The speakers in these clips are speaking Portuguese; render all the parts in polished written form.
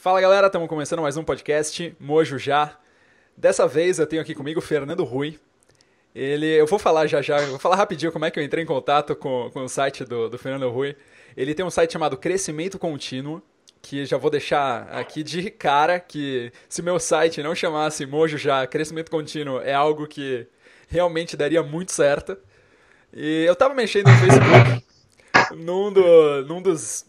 Fala galera, estamos começando mais um podcast, Mojo Já. Dessa vez eu tenho aqui comigo o Fernando Rui. Eu vou falar eu vou falar rapidinho como é que eu entrei em contato com o site do Fernando Rui. Ele tem um site chamado Crescimento Contínuo, que já vou deixar aqui de cara que se meu site não chamasse Mojo Já, Crescimento Contínuo é algo que realmente daria muito certo. E eu tava mexendo no Facebook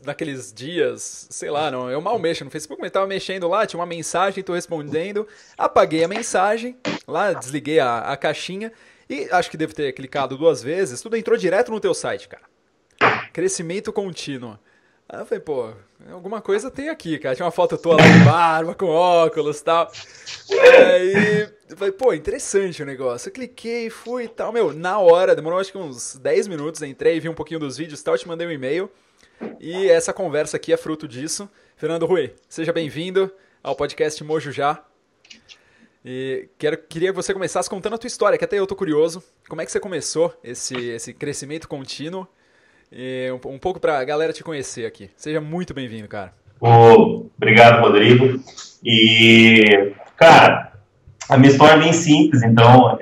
daqueles dias, sei lá, não, eu mal mexo no Facebook, mas eu tava mexendo lá, tinha uma mensagem, tô respondendo, apaguei a mensagem, lá desliguei a caixinha e acho que devo ter clicado 2 vezes, tudo entrou direto no teu site, cara. Crescimento contínuo. Aí eu falei, pô, alguma coisa tem aqui, cara. Tinha uma foto tua lá de barba, com óculos e tal. Aí eu falei, pô, interessante o negócio. Eu cliquei, fui e tal. Meu, na hora, demorou acho que uns 10 minutos. Entrei, vi um pouquinho dos vídeos e tal, te mandei um e-mail. E essa conversa aqui é fruto disso. Fernando Rui, seja bem-vindo ao podcast Mojo Já. E queria que você começasse contando a tua história, que até eu tô curioso. Como é que você começou esse crescimento contínuo? E um pouco pra galera te conhecer aqui. Seja muito bem-vindo, cara. Obrigado, Rodrigo. E, cara, a minha história é bem simples. Então,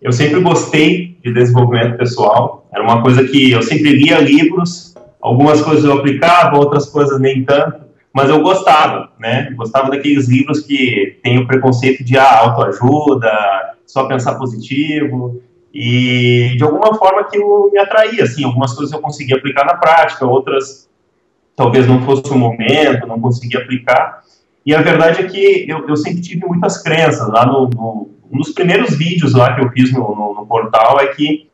eu sempre gostei de desenvolvimento pessoal. Era uma coisa que eu sempre lia livros, algumas coisas eu aplicava, outras coisas nem tanto, mas eu gostava, né? Gostava daqueles livros que tem o preconceito de autoajuda, só pensar positivo. E de alguma forma aquilo me atraía, assim, algumas coisas eu conseguia aplicar na prática, outras talvez não fosse o momento, não conseguia aplicar. E a verdade é que eu sempre tive muitas crenças. Lá nos primeiros vídeos lá que eu fiz no portal é que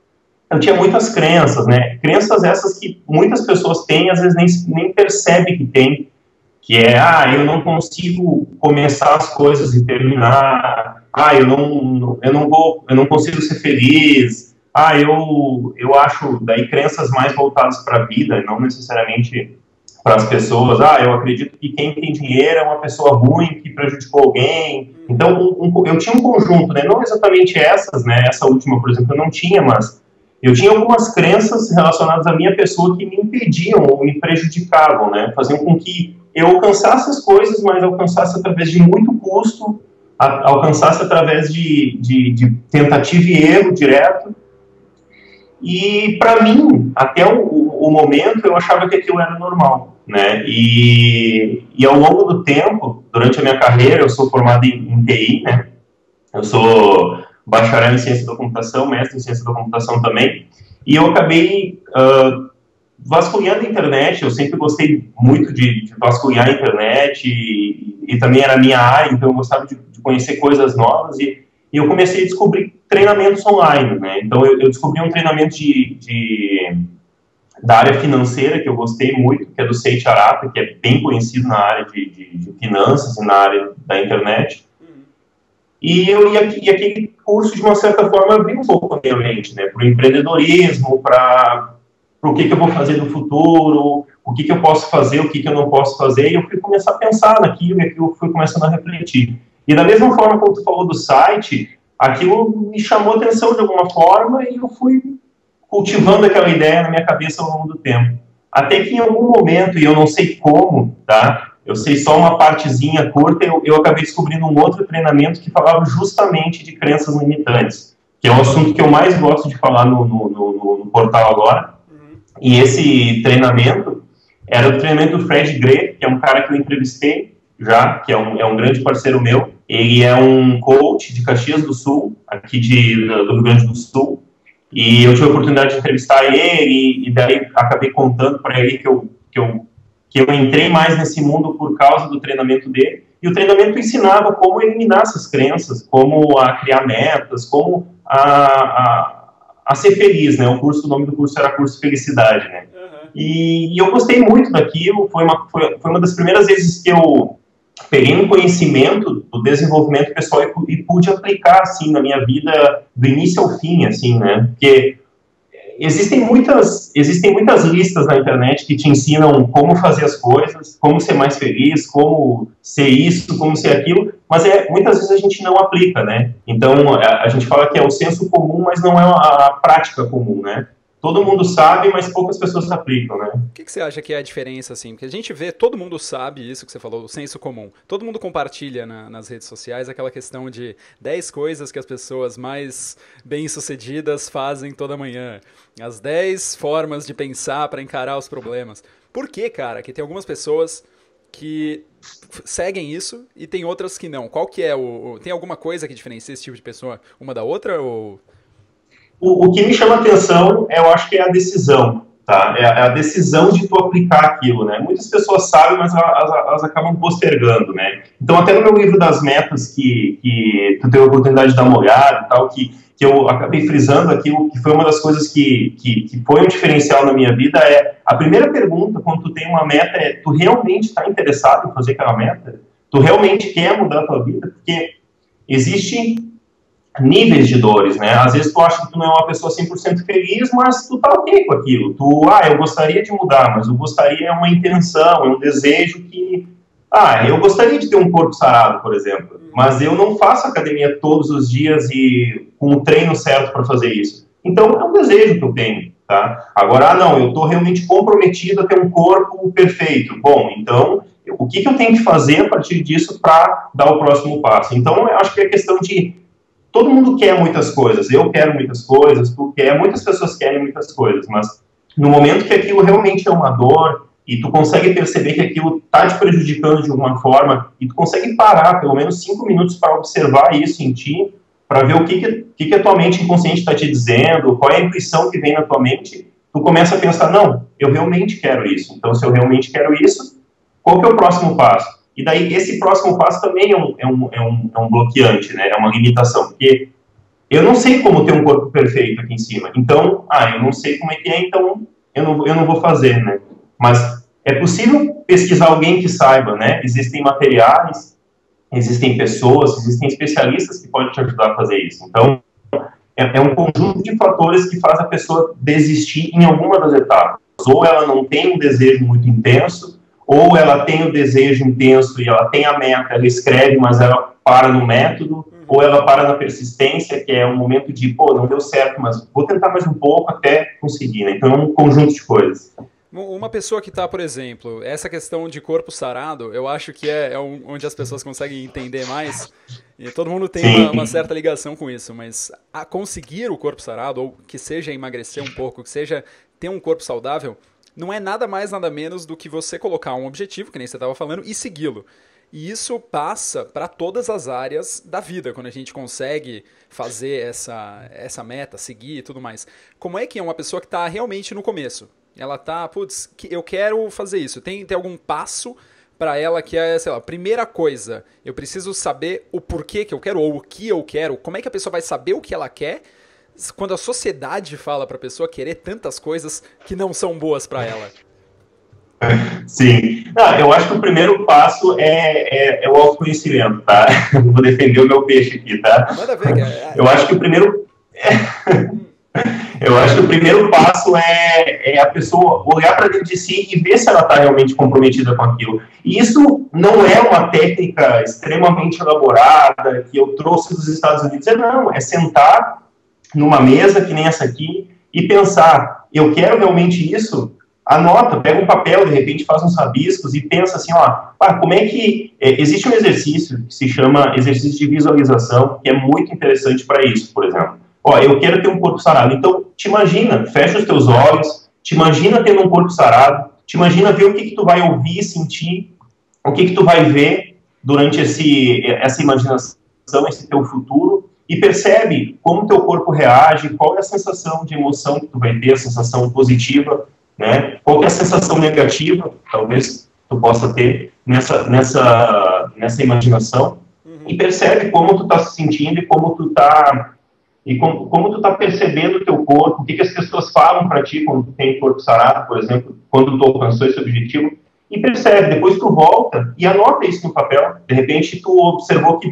eu tinha muitas crenças, né? Crenças essas que muitas pessoas têm, às vezes nem percebem que tem, que é, eu não consigo começar as coisas e terminar, eu não consigo ser feliz, eu acho, daí crenças mais voltadas para a vida, não necessariamente para as pessoas, eu acredito que quem tem dinheiro é uma pessoa ruim, que prejudicou alguém. Então, eu tinha um conjunto, né, não exatamente essas, né, essa última, por exemplo, eu não tinha, mas eu tinha algumas crenças relacionadas à minha pessoa que me impediam ou me prejudicavam, né, faziam com que eu alcançasse as coisas, mas alcançasse através de muito custo, alcançasse através de tentativa e erro direto. E, para mim, até o momento, eu achava que aquilo era normal, né? E ao longo do tempo, durante a minha carreira, eu sou formado em TI, né? Eu sou bacharel em ciência da computação, mestre em ciência da computação também, e eu acabei vasculhando a internet. Eu sempre gostei muito de vasculhar a internet e também era a minha área, então eu gostava de conhecer coisas novas e eu comecei a descobrir treinamentos online, né? Então eu descobri um treinamento da área financeira que eu gostei muito, que é do Seiichi Arata, que é bem conhecido na área de finanças e na área da internet. E aquele curso, de uma certa forma, abriu um pouco a minha mente, né? Para o empreendedorismo, para o que eu vou fazer no futuro, o que eu posso fazer, o que eu não posso fazer, e eu fui começar a pensar naquilo, e aquilo fui começando a refletir. E da mesma forma como tu falou do site, aquilo me chamou a atenção de alguma forma, e eu fui cultivando aquela ideia na minha cabeça ao longo do tempo. Até que em algum momento, e eu não sei como, tá? Eu sei só uma partezinha curta, eu acabei descobrindo um outro treinamento que falava justamente de crenças limitantes, que é um assunto que eu mais gosto de falar no portal agora. E esse treinamento era o treinamento do Fred Gray, que é um cara que eu entrevistei já, que é um grande parceiro meu. Ele é um coach de Caxias do Sul, aqui do Rio Grande do Sul, e eu tive a oportunidade de entrevistar ele, e daí acabei contando para ele que eu entrei mais nesse mundo por causa do treinamento dele, e o treinamento ensinava como eliminar essas crenças, como a criar metas, como a ser feliz, né? O nome do curso era Curso Felicidade, né? Uhum. E eu gostei muito daquilo. Foi uma das primeiras vezes que eu peguei um conhecimento do desenvolvimento pessoal e pude aplicar, assim, na minha vida do início ao fim, assim, né? Porque existem muitas listas na internet que te ensinam como fazer as coisas, como ser mais feliz, como ser isso, como ser aquilo, mas muitas vezes a gente não aplica, né? Então, a gente fala que é o senso comum, mas não é a prática comum, né? todo mundo sabe, mas poucas pessoas aplicam, né? O que você acha que é a diferença, assim? Porque a gente vê, todo mundo sabe isso que você falou, o senso comum. Todo mundo compartilha nas redes sociais aquela questão de 10 coisas que as pessoas mais bem-sucedidas fazem toda manhã. As 10 formas de pensar para encarar os problemas. Por que, cara, que tem algumas pessoas que seguem isso e tem outras que não? Qual que é tem alguma coisa que diferencia esse tipo de pessoa uma da outra, ou... O que me chama atenção, eu acho que é a decisão, tá? É a decisão de tu aplicar aquilo, né? Muitas pessoas sabem, mas elas acabam postergando, né? Então, até no meu livro das metas, que tu teve a oportunidade de dar uma olhada e tal, que eu acabei frisando aquilo, que foi uma das coisas que foi um diferencial na minha vida, é a primeira pergunta, quando tu tem uma meta, é: tu realmente está interessado em fazer aquela meta? Tu realmente quer mudar a tua vida? Porque existe níveis de dores, né? Às vezes tu acha que tu não é uma pessoa 100% feliz, mas tu tá ok com aquilo. Eu gostaria de mudar, mas o gostaria é uma intenção, é um desejo que... eu gostaria de ter um corpo sarado, por exemplo, mas eu não faço academia todos os dias e com o treino certo para fazer isso. Então, é um desejo que eu tenho, tá? Agora, não, eu tô realmente comprometido a ter um corpo perfeito. Bom, então, o que eu tenho que fazer a partir disso para dar o próximo passo? Então, eu acho que é questão de... Todo mundo quer muitas coisas, eu quero muitas coisas, tu quer, muitas pessoas querem muitas coisas, mas no momento que aquilo realmente é uma dor e tu consegue perceber que aquilo está te prejudicando de alguma forma e tu consegue parar pelo menos 5 minutos para observar isso em ti, para ver o que a tua mente inconsciente está te dizendo, qual é a intuição que vem na tua mente, tu começa a pensar: não, eu realmente quero isso. Então, se eu realmente quero isso, qual que é o próximo passo? E daí, esse próximo passo também é um bloqueante, né? É uma limitação, porque eu não sei como ter um corpo perfeito aqui em cima. Então, eu não sei como é que é, então eu não vou fazer, né? Mas é possível pesquisar alguém que saiba, né? Existem materiais, existem pessoas, existem especialistas que podem te ajudar a fazer isso. Então, é um conjunto de fatores que faz a pessoa desistir em alguma das etapas. Ou ela não tem um desejo muito intenso, ou ela tem o desejo intenso e ela tem a meta, ela escreve, mas ela para no método, ou ela para na persistência, que é um momento de, não deu certo, mas vou tentar mais um pouco até conseguir, né? Então é um conjunto de coisas. Uma pessoa que está, por exemplo, essa questão de corpo sarado, eu acho que é onde as pessoas conseguem entender mais, e todo mundo tem uma certa ligação com isso, mas a conseguir o corpo sarado, ou que seja emagrecer um pouco, que seja ter um corpo saudável, não é nada mais, nada menos do que você colocar um objetivo, que nem você estava falando, e segui-lo. E isso passa para todas as áreas da vida, quando a gente consegue fazer essa meta, seguir e tudo mais. Como é que é uma pessoa que está realmente no começo? Ela tá, eu quero fazer isso. Tem algum passo para ela que é, sei lá, primeira coisa, eu preciso saber o porquê que eu quero, ou o que eu quero. Como é que a pessoa vai saber o que ela quer quando a sociedade fala para a pessoa querer tantas coisas que não são boas para ela? Sim. Eu acho que o primeiro passo é o autoconhecimento, tá? Vou defender o meu peixe aqui, tá? Manda ver, cara. Eu acho que o primeiro... Eu acho que o primeiro passo é a pessoa olhar para dentro de si e ver se ela está realmente comprometida com aquilo. E isso não é uma técnica extremamente elaborada que eu trouxe dos Estados Unidos. Não, é sentar numa mesa que nem essa aqui e pensar: eu quero realmente isso? Anota, pega um papel, de repente faz uns rabiscos e pensa assim, como é que... existe um exercício que se chama exercício de visualização, que é muito interessante para isso, por exemplo. Eu quero ter um corpo sarado. Então, te imagina, fecha os teus olhos, te imagina tendo um corpo sarado, te imagina ver o que tu vai ouvir, sentir, o que tu vai ver durante essa imaginação, esse teu futuro, e percebe como teu corpo reage, qual é a sensação de emoção que tu vai ter, a sensação positiva, né? Qual é a sensação negativa, talvez tu possa ter nessa imaginação, e percebe como tu tá se sentindo e como tu tá percebendo o teu corpo, o que as pessoas falam para ti quando tu tem corpo sarado, por exemplo, quando tu alcançou esse objetivo, e percebe, depois tu volta e anota isso no papel. De repente tu observou que,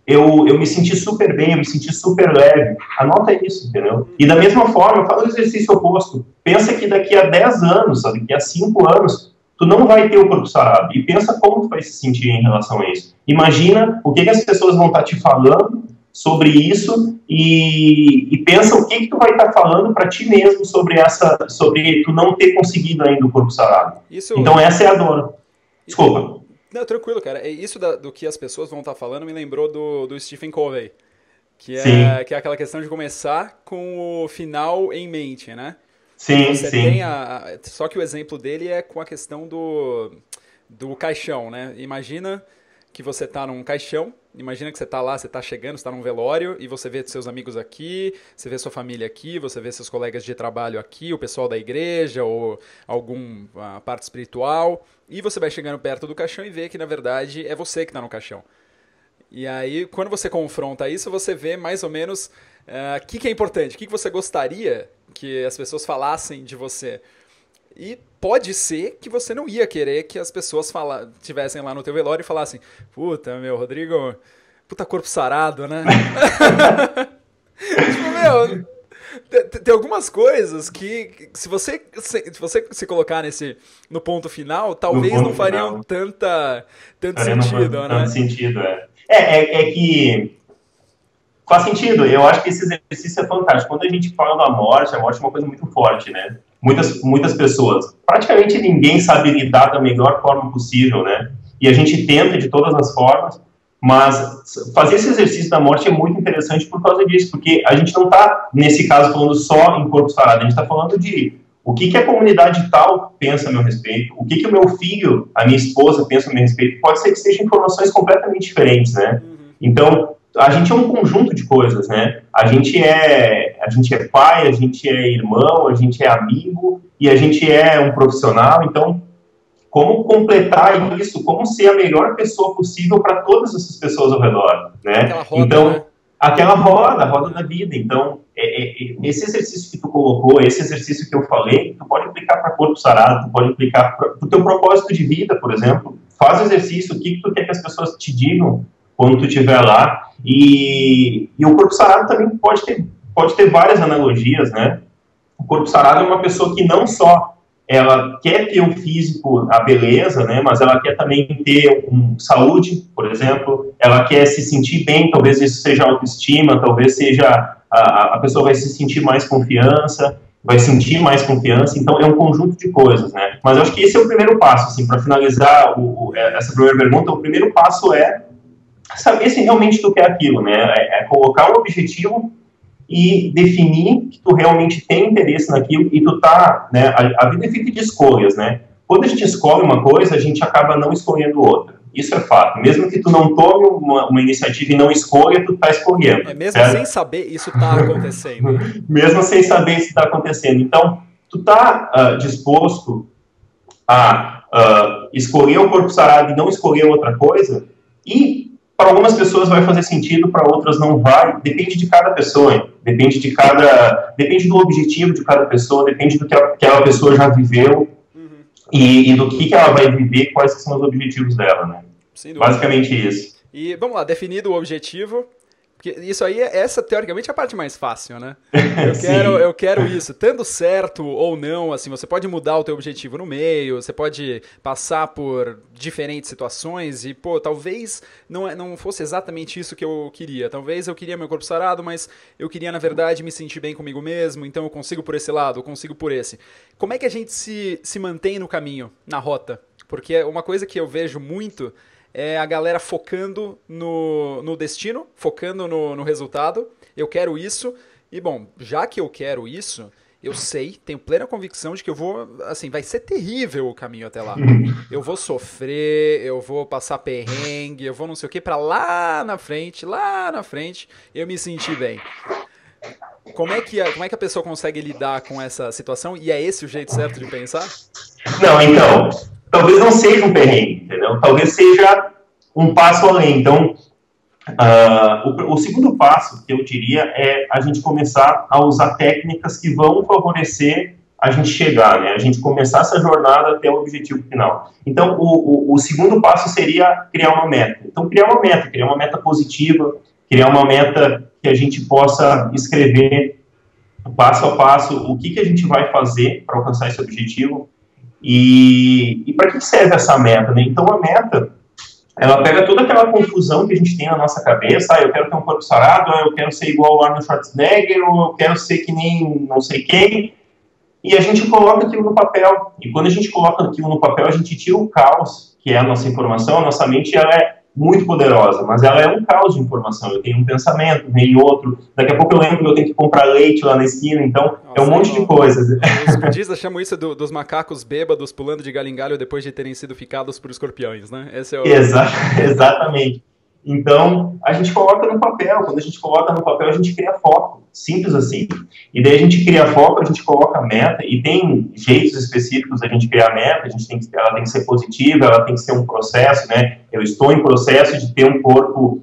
eu me senti super bem, eu me senti super leve. Anota isso, entendeu? E da mesma forma, fala o exercício oposto. Pensa que daqui a 10 anos, daqui a 5 anos, tu não vai ter o corpo sarado. E pensa como tu vai se sentir em relação a isso. Imagina o que as pessoas vão estar te falando sobre isso e pensa o que tu vai estar falando para ti mesmo sobre tu não ter conseguido ainda o corpo sarado. Então essa é a dor. Desculpa. Não, tranquilo, cara. Isso do que as pessoas vão estar falando me lembrou do Stephen Covey, que é aquela questão de começar com o final em mente, né? Sim, Você tem só que o exemplo dele é com a questão do caixão, né? Imagina que você tá num caixão, imagina que você tá lá, você tá chegando, você tá num velório e você vê seus amigos aqui, você vê sua família aqui, você vê seus colegas de trabalho aqui, o pessoal da igreja ou alguma parte espiritual, e você vai chegando perto do caixão e vê que na verdade é você que tá no caixão. E aí, quando você confronta isso, você vê mais ou menos o que é importante, o que você gostaria que as pessoas falassem de você. E pode ser que você não ia querer que as pessoas tivessem lá no teu velório e falassem: puta, meu, Rodrigo, puta corpo sarado, né? Tipo, meu, tem algumas coisas que, se você se colocar no ponto final, talvez não fariam tanto sentido, né? Tanto sentido, é que faz sentido. Eu acho que esse exercício é fantástico. Quando a gente fala da morte, a morte é uma coisa muito forte, né? Muitas pessoas, praticamente ninguém sabe lidar da melhor forma possível, né? E a gente tenta de todas as formas, mas fazer esse exercício da morte é muito interessante por causa disso, porque a gente não está, nesse caso, falando só em corpo sarado, a gente está falando de o que a comunidade tal pensa a meu respeito, o que o meu filho, a minha esposa pensa a meu respeito. Pode ser que sejam informações completamente diferentes, né? Então, a gente é um conjunto de coisas, né? A gente é pai, a gente é irmão, a gente é amigo e a gente é um profissional. Então, como completar isso? Como ser a melhor pessoa possível para todas essas pessoas ao redor, né? Aquela roda, então, né? Aquela a roda da vida. Então, esse exercício que tu colocou, esse exercício que eu falei, tu pode aplicar para corpo sarado, tu pode aplicar para o teu propósito de vida, por exemplo. Faz o exercício, o que tu quer que as pessoas te digam quando tu estiver lá. E o corpo sarado também pode ter várias analogias, né? O corpo sarado é uma pessoa que não só ela quer ter o físico, a beleza, né? Mas ela quer também ter saúde, por exemplo. Ela quer se sentir bem, talvez isso seja autoestima, talvez seja a pessoa vai se sentir mais confiança, vai sentir mais confiança. Então é um conjunto de coisas, né? Mas eu acho que esse é o primeiro passo, assim, para finalizar essa primeira pergunta. O primeiro passo é saber se realmente tu quer aquilo, né? É colocar um objetivo e definir que tu realmente tem interesse naquilo e tu tá, né? A vida é feita de escolhas, né? Quando a gente escolhe uma coisa, a gente acaba não escolhendo outra. Isso é fato. Mesmo que tu não tome uma iniciativa e não escolha, tu tá escolhendo. Mesmo sem saber, isso tá acontecendo. Mesmo sem saber isso tá acontecendo. Então, tu tá disposto a escolher o corpo sarado e não escolher outra coisa? E para algumas pessoas vai fazer sentido, para outras não vai. Depende de cada pessoa, depende do objetivo de cada pessoa, depende do que aquela pessoa já viveu e do que ela vai viver, quais são os objetivos dela, né? Basicamente isso. E vamos lá, definido o objetivo. Porque isso aí, teoricamente, é a parte mais fácil, né? Eu quero isso. Estando certo ou não, assim, você pode mudar o teu objetivo no meio, você pode passar por diferentes situações e, pô, talvez não fosse exatamente isso que eu queria. Talvez eu queria meu corpo sarado, mas eu queria, na verdade, me sentir bem comigo mesmo, então eu consigo por esse lado, eu consigo por esse. Como é que a gente se mantém no caminho, na rota? Porque uma coisa que eu vejo muito é a galera focando no destino, focando no resultado. Eu quero isso. E, bom, já que eu quero isso, eu tenho plena convicção de que eu vou, assim, vai ser terrível o caminho até lá. Eu vou sofrer, eu vou passar perrengue, eu vou não sei o que, pra lá na frente, eu me sentir bem. Como é que a pessoa consegue lidar com essa situação? E é esse o jeito certo de pensar? Não, então, talvez não seja um perrengue, entendeu? Talvez seja um passo além. Então, o segundo passo que eu diria é a gente começar a usar técnicas que vão favorecer a gente chegar, né? A gente começar essa jornada até o objetivo final. Então, o segundo passo seria criar uma meta. Então, criar uma meta positiva, criar uma meta que a gente possa escrever passo a passo o que a gente vai fazer para alcançar esse objetivo e para que serve essa meta, né? Então, a meta, Ela pega toda aquela confusão que a gente tem na nossa cabeça, eu quero ter um corpo sarado, eu quero ser igual o Arnold Schwarzenegger, ou eu quero ser que nem não sei quem, e a gente coloca aquilo no papel. E quando a gente coloca aquilo no papel, a gente tira o caos, que é a nossa informação. A nossa mente, ela é muito poderosa, mas ela é um caos de informação. Eu tenho um pensamento, vem outro, daqui a pouco eu lembro que eu tenho que comprar leite lá na esquina, então é um monte de coisas. Os budistas chamam isso dos macacos bêbados pulando de galho em galho depois de terem sido ficados por escorpiões, né? Esse é o... Exatamente. Então, a gente coloca no papel. Quando a gente coloca no papel, a gente cria foco. Simples assim. E daí a gente cria foco, a gente coloca meta, e tem jeitos específicos da gente criar meta, ela tem que ser positiva, ela tem que ser um processo, né? Eu estou em processo de ter um corpo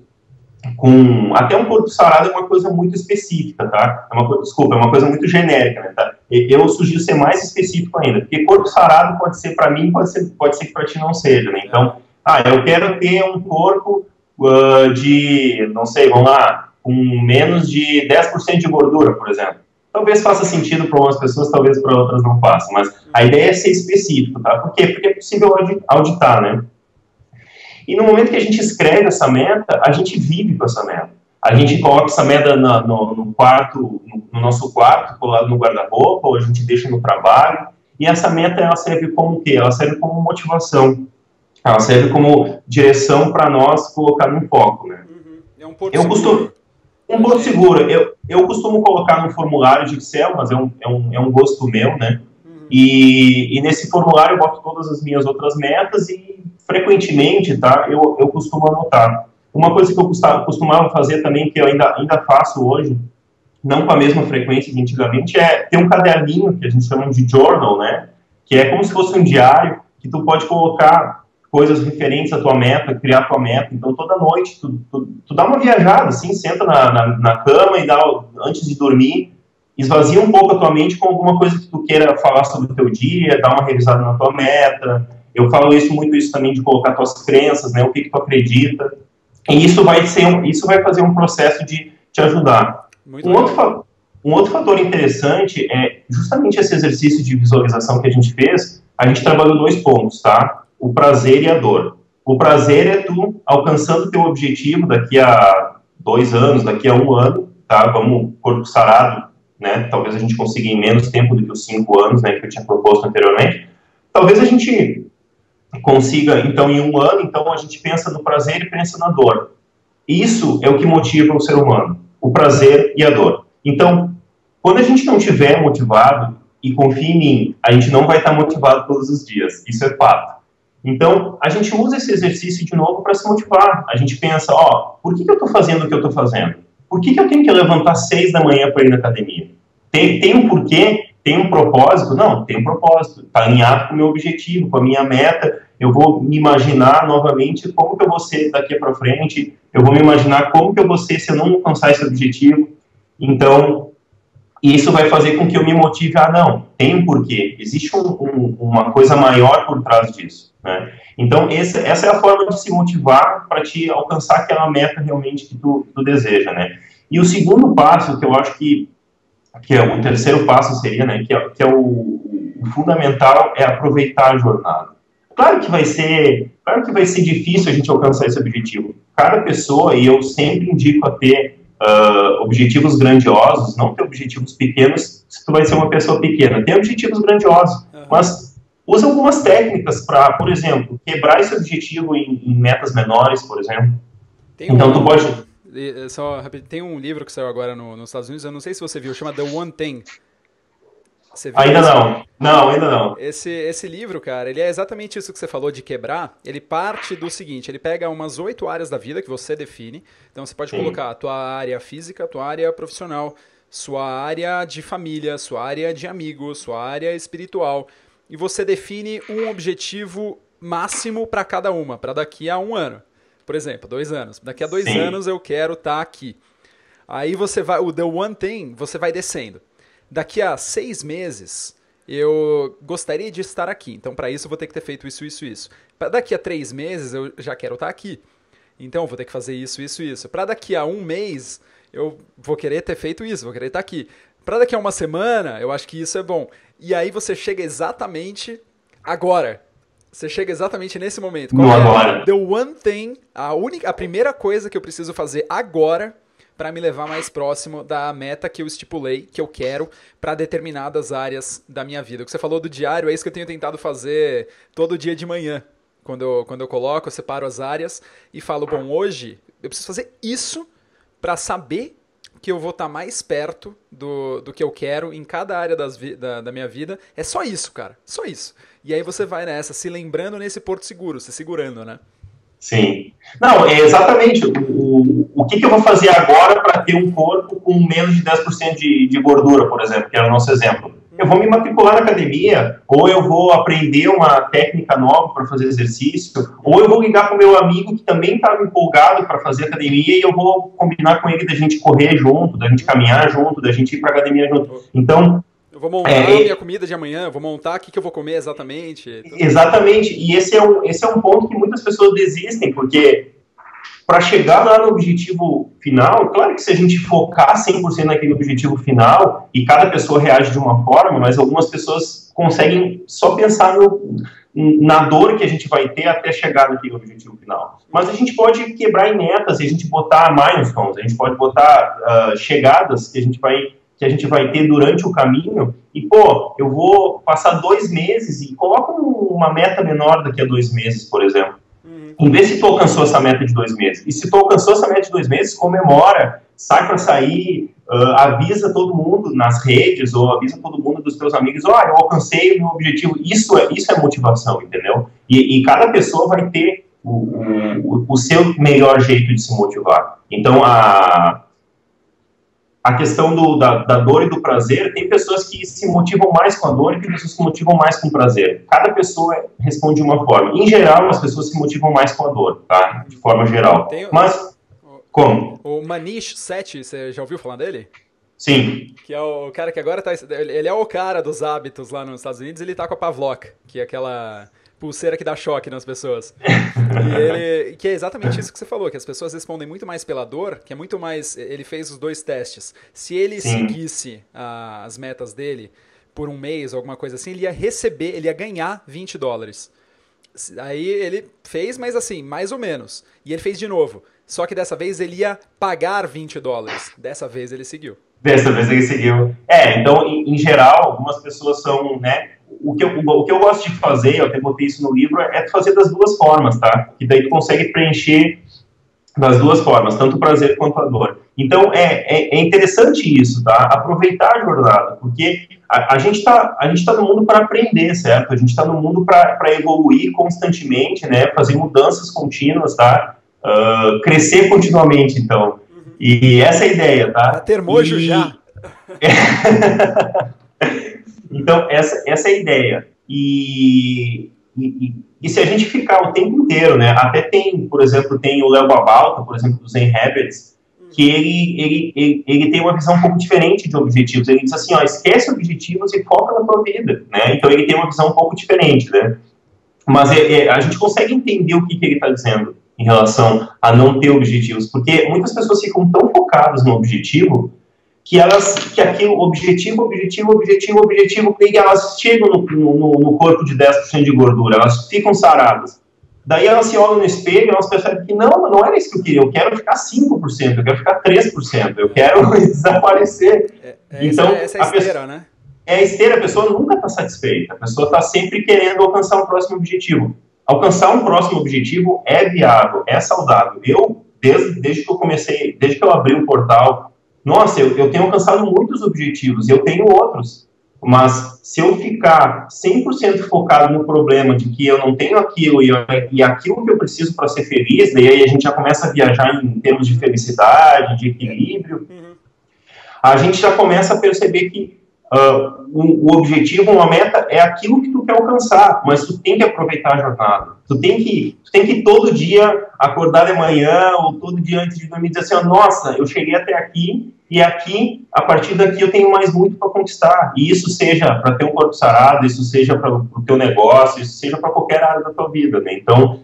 até um corpo sarado é uma coisa muito específica, tá? É uma coisa muito genérica, né, tá? Eu sugiro ser mais específico ainda, porque corpo sarado pode ser para mim, pode ser que para ti não seja, né? Então, eu quero ter um corpo de, não sei, vamos lá, com menos de 10% de gordura, por exemplo. Talvez faça sentido para umas pessoas, talvez para outras não faça, mas a ideia é ser específico, tá? Por quê? Porque é possível auditar, né? E no momento que a gente escreve essa meta, a gente vive com essa meta. A gente coloca essa meta no quarto, no nosso quarto, colado no guarda-roupa, ou a gente deixa no trabalho. E essa meta, ela serve como o quê? Ela serve como motivação. Ela serve como direção para nós colocar no foco, né? É um porto seguro. Um porto seguro. Eu costumo colocar no formulário de Excel, mas é um gosto meu, né? E nesse formulário eu boto todas as minhas outras metas e, frequentemente, tá, eu costumo anotar. Uma coisa que eu costumava fazer também, que eu ainda faço hoje, não com a mesma frequência que antigamente, é ter um caderninho, que a gente chama de journal, né? Que é como se fosse um diário, que tu pode colocar coisas referentes à tua meta, criar a tua meta. Então, toda noite, tu dá uma viajada, assim, senta na cama e antes de dormir, esvazia um pouco a tua mente com alguma coisa que tu queira falar sobre o teu dia, dar uma revisada na tua meta. Eu falo muito isso também de colocar tuas crenças, né, o que tu acredita. E isso vai fazer um processo de te ajudar. Um outro fator interessante é justamente esse exercício de visualização que a gente fez. A gente trabalhou 2 pontos, tá? O prazer e a dor. O prazer é tu alcançando o teu objetivo daqui a 2 anos, daqui a 1 ano, tá? Vamos, corpo sarado, né? Talvez a gente consiga em menos tempo do que os 5 anos, né, que eu tinha proposto anteriormente. Talvez a gente consiga, então, em 1 ano, então a gente pensa no prazer e pensa na dor. Isso é o que motiva o ser humano, o prazer e a dor. Então, quando a gente não estiver motivado, e confie em mim, a gente não vai estar motivado todos os dias, isso é fato. Então, a gente usa esse exercício de novo para se motivar. A gente pensa, por que eu estou fazendo o que eu estou fazendo? Por que eu tenho que levantar 6 da manhã para ir na academia? Tem um porquê? Tem um propósito? Não, tem um propósito. Está alinhado com o meu objetivo, com a minha meta. Eu vou me imaginar novamente como que eu vou ser daqui para frente. Eu vou me imaginar como que eu vou ser se eu não alcançar esse objetivo. Então, isso vai fazer com que eu me motive não, tem um porquê. Existe uma coisa maior por trás disso, né? Então, essa é a forma de se motivar para te alcançar aquela meta realmente que tu deseja, né? E o segundo passo, que eu acho que é o terceiro passo seria, né, que é o fundamental, é aproveitar a jornada. Claro que vai ser difícil a gente alcançar esse objetivo. Cada pessoa, e eu sempre indico a ter objetivos grandiosos, não ter objetivos pequenos, se tu vai ser uma pessoa pequena. Tem objetivos grandiosos, mas usa algumas técnicas para, por exemplo, quebrar esse objetivo em metas menores, por exemplo. Tu pode... Tem um livro que saiu agora nos Estados Unidos, eu não sei se você viu, chama The One Thing. Ainda não. Não, ainda não. Esse livro, cara, ele é exatamente isso que você falou de quebrar. Ele parte do seguinte, ele pega umas 8 áreas da vida que você define. Então você pode colocar a tua área física, a tua área profissional, sua área de família, sua área de amigos, sua área espiritual. E você define um objetivo máximo para cada uma, para daqui a 1 ano. Por exemplo, 2 anos. Daqui a 2 anos eu quero estar aqui. Aí você vai, o The One Thing, você vai descendo. Daqui a 6 meses, eu gostaria de estar aqui. Então, para isso, eu vou ter que ter feito isso, isso, isso. Para daqui a 3 meses, eu já quero estar aqui. Então, eu vou ter que fazer isso, isso, isso. Para daqui a 1 mês, eu vou querer ter feito isso, vou querer estar aqui. Para daqui a 1 semana, eu acho que isso é bom. E aí você chega exatamente agora. Você chega exatamente nesse momento. No agora. The one thing, a primeira coisa que eu preciso fazer agora para me levar mais próximo da meta que eu estipulei, que eu quero, para determinadas áreas da minha vida. O que você falou do diário, é isso que eu tenho tentado fazer todo dia de manhã. Quando eu coloco, eu separo as áreas e falo, bom, hoje eu preciso fazer isso para saber que eu vou estar mais perto do que eu quero em cada área da minha vida. É só isso, cara. Só isso. E aí você vai nessa, se lembrando nesse porto seguro, se segurando, né? Sim. Não, é exatamente. O que eu vou fazer agora para ter um corpo com menos de 10% de gordura, por exemplo, que era o nosso exemplo? Eu vou me matricular na academia, ou eu vou aprender uma técnica nova para fazer exercício, ou eu vou ligar para o meu amigo que também estava empolgado para fazer academia e eu vou combinar com ele da gente correr junto, da gente caminhar junto, da gente ir para academia junto. Então, eu vou montar a minha comida de amanhã, eu vou montar o que eu vou comer exatamente. Exatamente, e esse é um ponto que muitas pessoas desistem, porque para chegar lá no objetivo final, claro que se a gente focar 100% naquele objetivo final, e cada pessoa reage de uma forma, mas algumas pessoas conseguem só pensar na dor que a gente vai ter até chegar naquele objetivo final. Mas a gente pode quebrar em metas, e a gente botar milestones, a gente pode botar chegadas que a gente vai ter durante o caminho, e, pô, eu vou passar 2 meses e coloca uma meta menor daqui a 2 meses, por exemplo. Em vez se tu alcançou essa meta de 2 meses. E se tu alcançou essa meta de 2 meses, comemora, sai para sair, avisa todo mundo nas redes, ou avisa todo mundo dos teus amigos, olha, eu alcancei o meu objetivo. Isso é motivação, entendeu? E cada pessoa vai ter o seu melhor jeito de se motivar. Então, a questão da dor e do prazer, tem pessoas que se motivam mais com a dor e tem pessoas que se motivam mais com o prazer. Cada pessoa responde de uma forma. Em geral, as pessoas se motivam mais com a dor, tá? De forma geral. Mas, como? O Manish Sethi, você já ouviu falar dele? Sim. Que é o cara que agora tá... Ele é o cara dos hábitos lá nos Estados Unidos, ele tá com a Pavlok, que é aquela pulseira que dá choque nas pessoas. E que é exatamente isso que você falou, que as pessoas respondem muito mais pela dor, que é muito mais... Ele fez os 2 testes. Se ele seguisse as metas dele por 1 mês ou alguma coisa assim, ele ia ganhar $20. Aí ele fez, mas assim, mais ou menos. E ele fez de novo. Só que dessa vez ele ia pagar $20. Dessa vez ele seguiu. Dessa vez ele seguiu. Então, em geral, algumas pessoas são, né... O que eu gosto de fazer, eu até botei isso no livro, é fazer das 2 formas, tá? Que daí tu consegue preencher das 2 formas, tanto o prazer quanto a dor. Então, é interessante isso, tá? Aproveitar a jornada, porque a gente tá no mundo para aprender, certo? A gente está no mundo para evoluir constantemente, né? Fazer mudanças contínuas, tá? Crescer continuamente, então. E essa é a ideia, tá? Pra ter mojo já. Então, essa é a ideia. E se a gente ficar o tempo inteiro, né? Até tem, por exemplo, tem o Léo Babauta, por exemplo, do Zen Habits, que ele tem uma visão um pouco diferente de objetivos. Ele diz assim, ó, esquece objetivos e foca na tua vida, né? Então, ele tem uma visão um pouco diferente, né? Mas a gente consegue entender o que ele está dizendo em relação a não ter objetivos, porque muitas pessoas ficam tão focadas no objetivo que aquilo, objetivo, e elas chegam no corpo de 10% de gordura, elas ficam saradas. Daí elas se olham no espelho e elas percebem que não era isso que eu quero ficar 5%, eu quero ficar 3%, eu quero desaparecer. Então, essa é a esteira, né? É a esteira, a pessoa nunca está satisfeita, a pessoa está sempre querendo alcançar um próximo objetivo. Alcançar um próximo objetivo é viável, é saudável. Eu, desde que eu comecei, desde que eu abri o portal, nossa, eu tenho alcançado muitos objetivos, eu tenho outros, mas se eu ficar 100% focado no problema de que eu não tenho aquilo e aquilo que eu preciso para ser feliz, daí a gente já começa a viajar em termos de felicidade, de equilíbrio, a gente já começa a perceber que o objetivo, uma meta, é aquilo que tu quer alcançar, mas tu tem que aproveitar a jornada. Tu tem que todo dia acordar de manhã ou todo dia antes de dormir dizer assim, nossa, eu cheguei até aqui e aqui, a partir daqui eu tenho mais muito para conquistar. E isso seja para ter um corpo sarado, isso seja para o teu negócio, isso seja para qualquer área da tua vida, né? Então,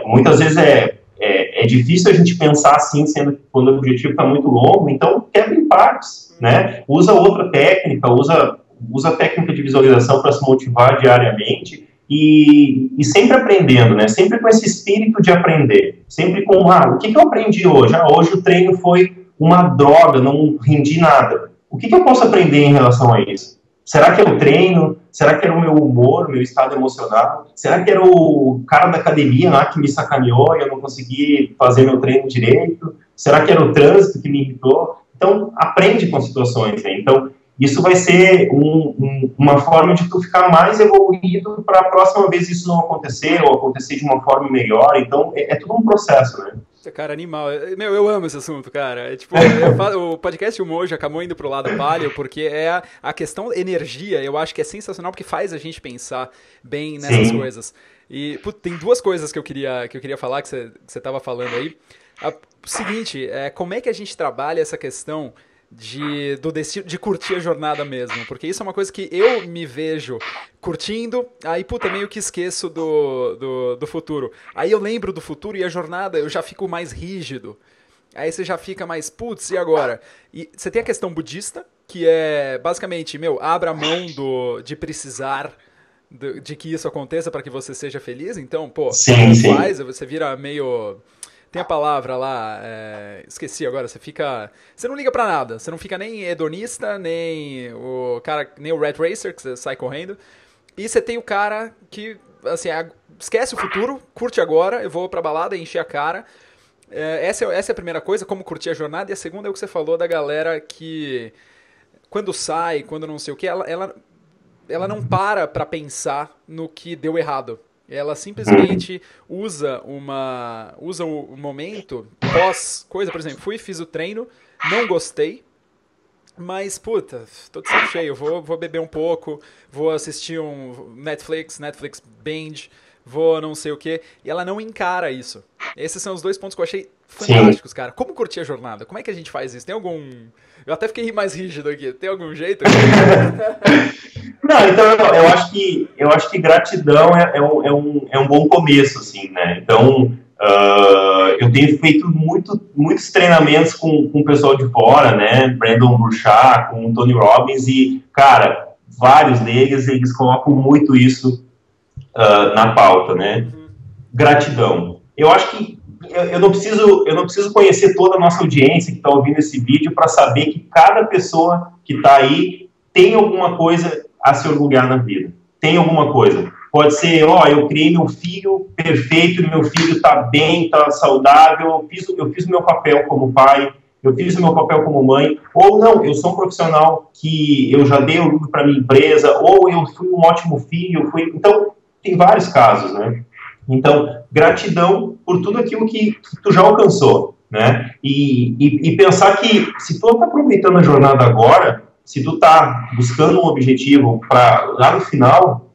muitas vezes é difícil a gente pensar assim, sendo que quando o objetivo está muito longo, então quebra em partes, né? Usa outra técnica, usa a técnica de visualização para se motivar diariamente, e sempre aprendendo, né? Sempre com esse espírito de aprender. Sempre com, o que eu aprendi hoje? Hoje o treino foi uma droga, não rendi nada. O que eu posso aprender em relação a isso? Será que é o treino? Será que era o meu humor, o meu estado emocional? Será que era o cara da academia lá que me sacaneou e eu não consegui fazer meu treino direito? Será que era o trânsito que me irritou? Então, aprende com situações, né? Então, isso vai ser uma forma de tu ficar mais evoluído para a próxima vez isso não acontecer, ou acontecer de uma forma melhor. Então, é tudo um processo, né? Cara, animal. Meu, eu amo esse assunto, cara. Tipo, o podcast Mojo acabou indo pro lado palio, porque a questão energia, eu acho que é sensacional, porque faz a gente pensar bem nessas coisas. E, putz, tem duas coisas que eu queria falar, que você tava falando aí. O seguinte, como é que a gente trabalha essa questão de curtir a jornada mesmo, porque isso é uma coisa que eu me vejo curtindo, aí puta, meio que esqueço do futuro, aí eu lembro do futuro e a jornada eu já fico mais rígido, aí você já fica mais, putz, e agora? E você tem a questão budista, que é basicamente, abra mão de precisar de que isso aconteça para que você seja feliz, então, pô, sim. você vira meio... Tem a palavra lá, esqueci agora, você não liga pra nada, você não fica nem hedonista, nem o Rat Racer, que você sai correndo, e você tem o cara que, assim, esquece o futuro, curte agora, eu vou pra balada e encher a cara. Essa é a primeira coisa, como curtir a jornada, e a segunda é o que você falou da galera que, quando sai, quando não sei o que, ela não para pra pensar no que deu errado. Ela simplesmente usa o momento pós coisa, por exemplo, fiz o treino, não gostei, mas, puta, tô de saco cheio, vou beber um pouco, vou assistir um Netflix binge, vou não sei o que, e ela não encara isso. Esses são os dois pontos que eu achei fantásticos, cara. Como curtir a jornada? Como é que a gente faz isso? Tem algum... Eu até fiquei mais rígido aqui. Tem algum jeito? Não, então eu acho que gratidão é um bom começo, assim, né? Então, eu tenho feito muitos treinamentos com o pessoal de fora, né? Brandon Burchard, com o Tony Robbins, e, cara, vários deles, eles colocam muito isso na pauta, né? Gratidão. Eu acho que eu não preciso conhecer toda a nossa audiência que está ouvindo esse vídeo para saber que cada pessoa que está aí tem alguma coisa a se orgulhar na vida. Tem alguma coisa. Pode ser, eu criei meu filho perfeito, meu filho está bem, está saudável, eu fiz o meu papel como pai, eu fiz o meu papel como mãe, ou não, eu sou um profissional que eu já dei orgulho para minha empresa, ou eu fui um ótimo filho, então, tem vários casos, né? Então, gratidão por tudo aquilo que tu já alcançou, né? E pensar que se tu está aproveitando a jornada agora, se tu está buscando um objetivo para lá no final,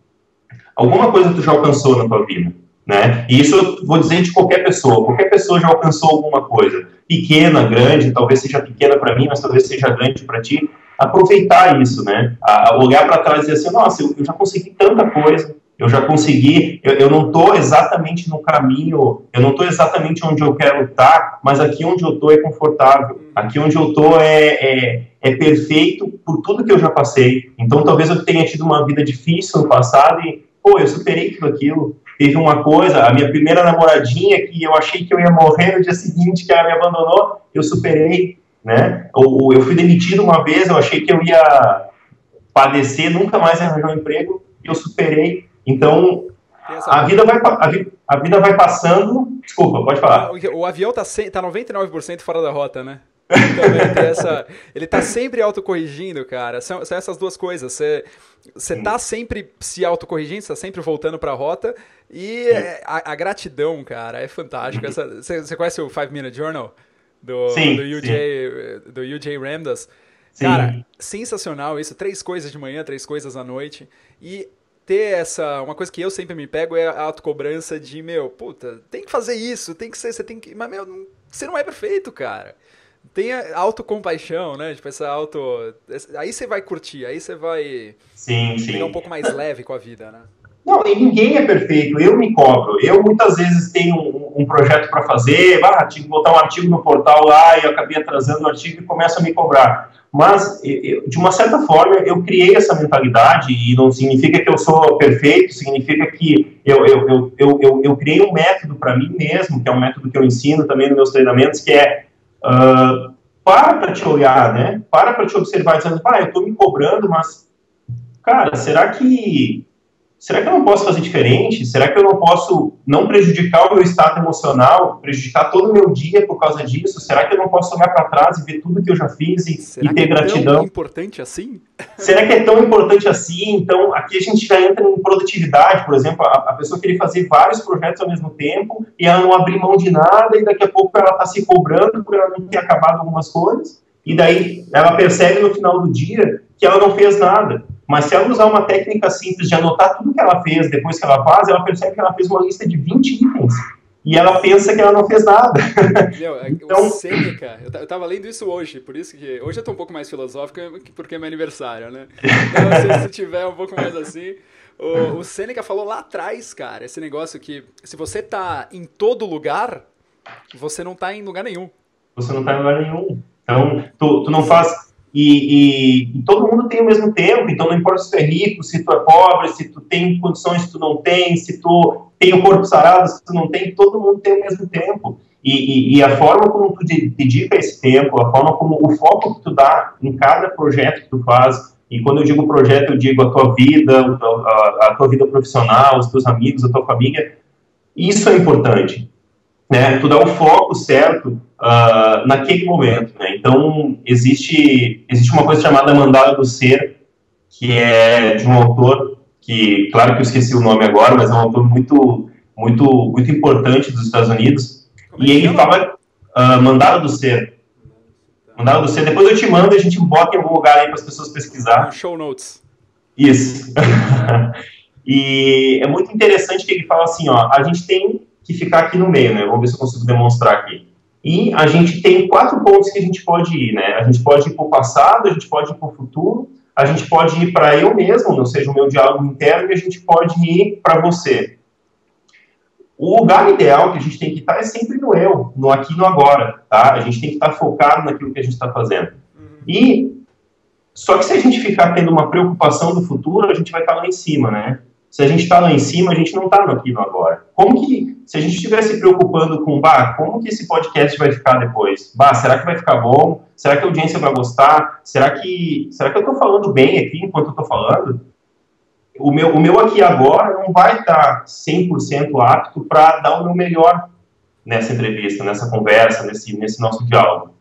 alguma coisa tu já alcançou na tua vida, né? E isso eu vou dizer de qualquer pessoa já alcançou alguma coisa, pequena, grande, talvez seja pequena para mim, mas talvez seja grande para ti. Aproveitar isso, né? Olhar para trás e dizer assim, nossa, eu já consegui tanta coisa, eu já consegui, eu não estou exatamente no caminho, eu não estou exatamente onde eu quero estar, mas aqui onde eu estou é confortável, aqui onde eu estou é perfeito por tudo que eu já passei. Então talvez eu tenha tido uma vida difícil no passado e, eu superei tudo aquilo. Teve uma coisa, a minha primeira namoradinha, que eu achei que eu ia morrer no dia seguinte, que ela me abandonou, eu superei, né? Ou eu fui demitido uma vez, eu achei que eu ia padecer, nunca mais arranjar um emprego, e eu superei. Então, a vida vai passando... Desculpa, pode falar. O avião tá 99% fora da rota, né? Também tem ele tá sempre autocorrigindo, cara. São essas duas coisas. Você tá sempre se autocorrigindo, você tá sempre voltando pra rota. E a gratidão, cara, é fantástico. Você conhece o 5 Minute Journal? Do UJ Ramdas? Cara, sensacional isso. 3 coisas de manhã, 3 coisas à noite. E ter uma coisa que eu sempre me pego é a autocobrança de, puta, tem que fazer isso, tem que ser, mas, você não é perfeito, cara. Tenha autocompaixão, né? Tipo, aí você vai curtir, aí você vai ficar um pouco mais leve com a vida, né? Não, e ninguém é perfeito, eu me cobro. Eu muitas vezes tenho um projeto para fazer, tinha que botar um artigo no portal lá e eu acabei atrasando o artigo e começo a me cobrar. Mas, de uma certa forma, eu criei essa mentalidade e não significa que eu sou perfeito, significa que eu criei um método para mim mesmo, que é um método que eu ensino também nos meus treinamentos, que é para te olhar, né? Para te observar, dizendo, eu estou me cobrando, mas, cara, será que eu não posso fazer diferente? Será que eu não posso não prejudicar o meu estado emocional, prejudicar todo o meu dia por causa disso? Será que eu não posso olhar para trás e ver tudo que eu já fiz e ter gratidão? Será que é tão importante assim? Será que é tão importante assim? Então, aqui a gente já entra em produtividade, por exemplo, a pessoa querer fazer vários projetos ao mesmo tempo e ela não abrir mão de nada e daqui a pouco ela está se cobrando por ela não ter acabado algumas coisas e daí ela percebe no final do dia que ela não fez nada. Mas se ela usar uma técnica simples de anotar tudo que ela fez depois que ela faz, ela percebe que ela fez uma lista de 20 itens. E ela pensa que ela não fez nada. Então, o Sêneca, eu tava lendo isso hoje, por isso que hoje eu tô um pouco mais filosófico porque é meu aniversário, né? Então, se tiver um pouco mais assim, o Sêneca falou lá atrás, cara, esse negócio que se você tá em todo lugar, você não tá em lugar nenhum. Você não tá em lugar nenhum. Então, tu não faz... E todo mundo tem o mesmo tempo, então não importa se tu é rico, se tu é pobre, se tu tem condições, se tu não tem, se tu tem o corpo sarado, se tu não tem, todo mundo tem o mesmo tempo. E a forma como tu dedica esse tempo, a forma como o foco que tu dá em cada projeto que tu faz, e quando eu digo projeto, eu digo a tua vida, a tua vida profissional, os teus amigos, a tua família, isso é importante. Né, tu dá o foco certo naquele momento, né? Então existe uma coisa chamada Mandala do Ser, que é de um autor que, claro que eu esqueci o nome agora, mas é um autor muito importante dos Estados Unidos. E ele fala Mandala do Ser. Mandala do Ser. Depois eu te mando e a gente bota em algum lugar aí para as pessoas pesquisar. Show notes. Isso. E é muito interessante que ele fala assim, a gente tem que ficar aqui no meio, né? Vamos ver se eu consigo demonstrar aqui. E a gente tem 4 pontos que a gente pode ir, né? A gente pode ir para o passado, a gente pode ir para o futuro, a gente pode ir para eu mesmo, ou seja, o meu diálogo interno, e a gente pode ir para você. O lugar ideal que a gente tem que estar é sempre no eu, no aqui e no agora, tá? A gente tem que estar focado naquilo que a gente está fazendo. E só que se a gente ficar tendo uma preocupação do futuro, a gente vai estar lá em cima, né? Se a gente está lá em cima, a gente não está no aqui e no agora. Como que, se a gente estiver se preocupando com, como que esse podcast vai ficar depois? Será que vai ficar bom? Será que a audiência vai gostar? Será que eu estou falando bem aqui enquanto eu estou falando? O meu aqui e agora não vai estar 100% apto para dar o meu melhor nessa entrevista, nessa conversa, nesse nosso diálogo.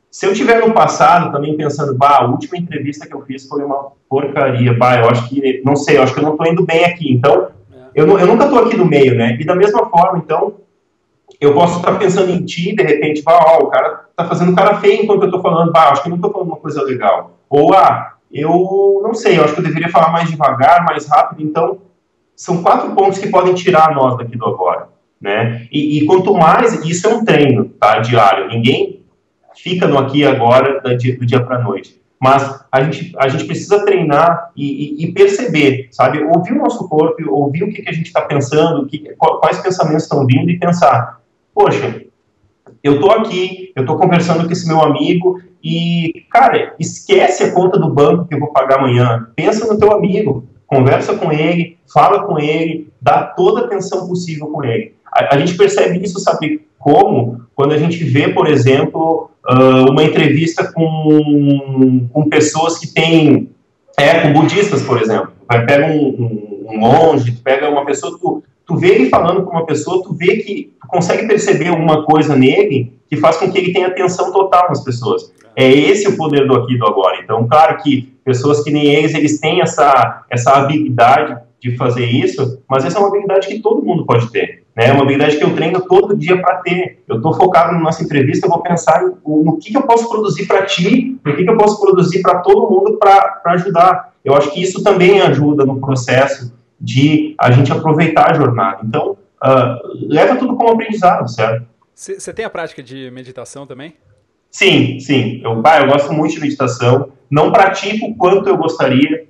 Se eu estiver no passado também pensando, a última entrevista que eu fiz foi uma porcaria, eu acho que, não sei, eu acho que eu não estou indo bem aqui, então, eu nunca estou aqui no meio, né, e da mesma forma, então, eu posso estar pensando em ti, de repente, o cara está fazendo cara feio enquanto eu estou falando, acho que eu não estou falando uma coisa legal, ou, eu não sei, eu acho que eu deveria falar mais devagar, mais rápido, então, são 4 pontos que podem tirar nós daqui do agora, né, e quanto mais, isso é um treino, tá, diário, ninguém fica no aqui e agora do dia para a noite. Mas a gente precisa treinar e perceber, sabe? Ouvir o nosso corpo, ouvir o que a gente está pensando, quais pensamentos estão vindo e pensar, poxa, eu estou aqui, eu estou conversando com esse meu amigo e, cara, esquece a conta do banco que eu vou pagar amanhã. Pensa no teu amigo, conversa com ele, fala com ele, dá toda a atenção possível com ele. A gente percebe isso, sabe como? Quando a gente vê, por exemplo, uma entrevista com pessoas que têm, com budistas, por exemplo. Pega um monge, pega uma pessoa, tu vê ele falando com uma pessoa, tu vê que tu consegue perceber alguma coisa nele que faz com que ele tenha atenção total nas pessoas. É esse o poder do aqui e do agora. Então, claro que pessoas que nem eles têm essa habilidade de fazer isso, mas essa é uma habilidade que todo mundo pode ter. É uma habilidade que eu treino todo dia para ter. Eu estou focado na nossa entrevista, eu vou pensar no que eu posso produzir para ti, no que eu posso produzir para todo mundo para ajudar. Eu acho que isso também ajuda no processo de a gente aproveitar a jornada. Então, leva tudo como aprendizado, certo? Você tem a prática de meditação também? Sim. Eu gosto muito de meditação. não pratico quanto eu gostaria,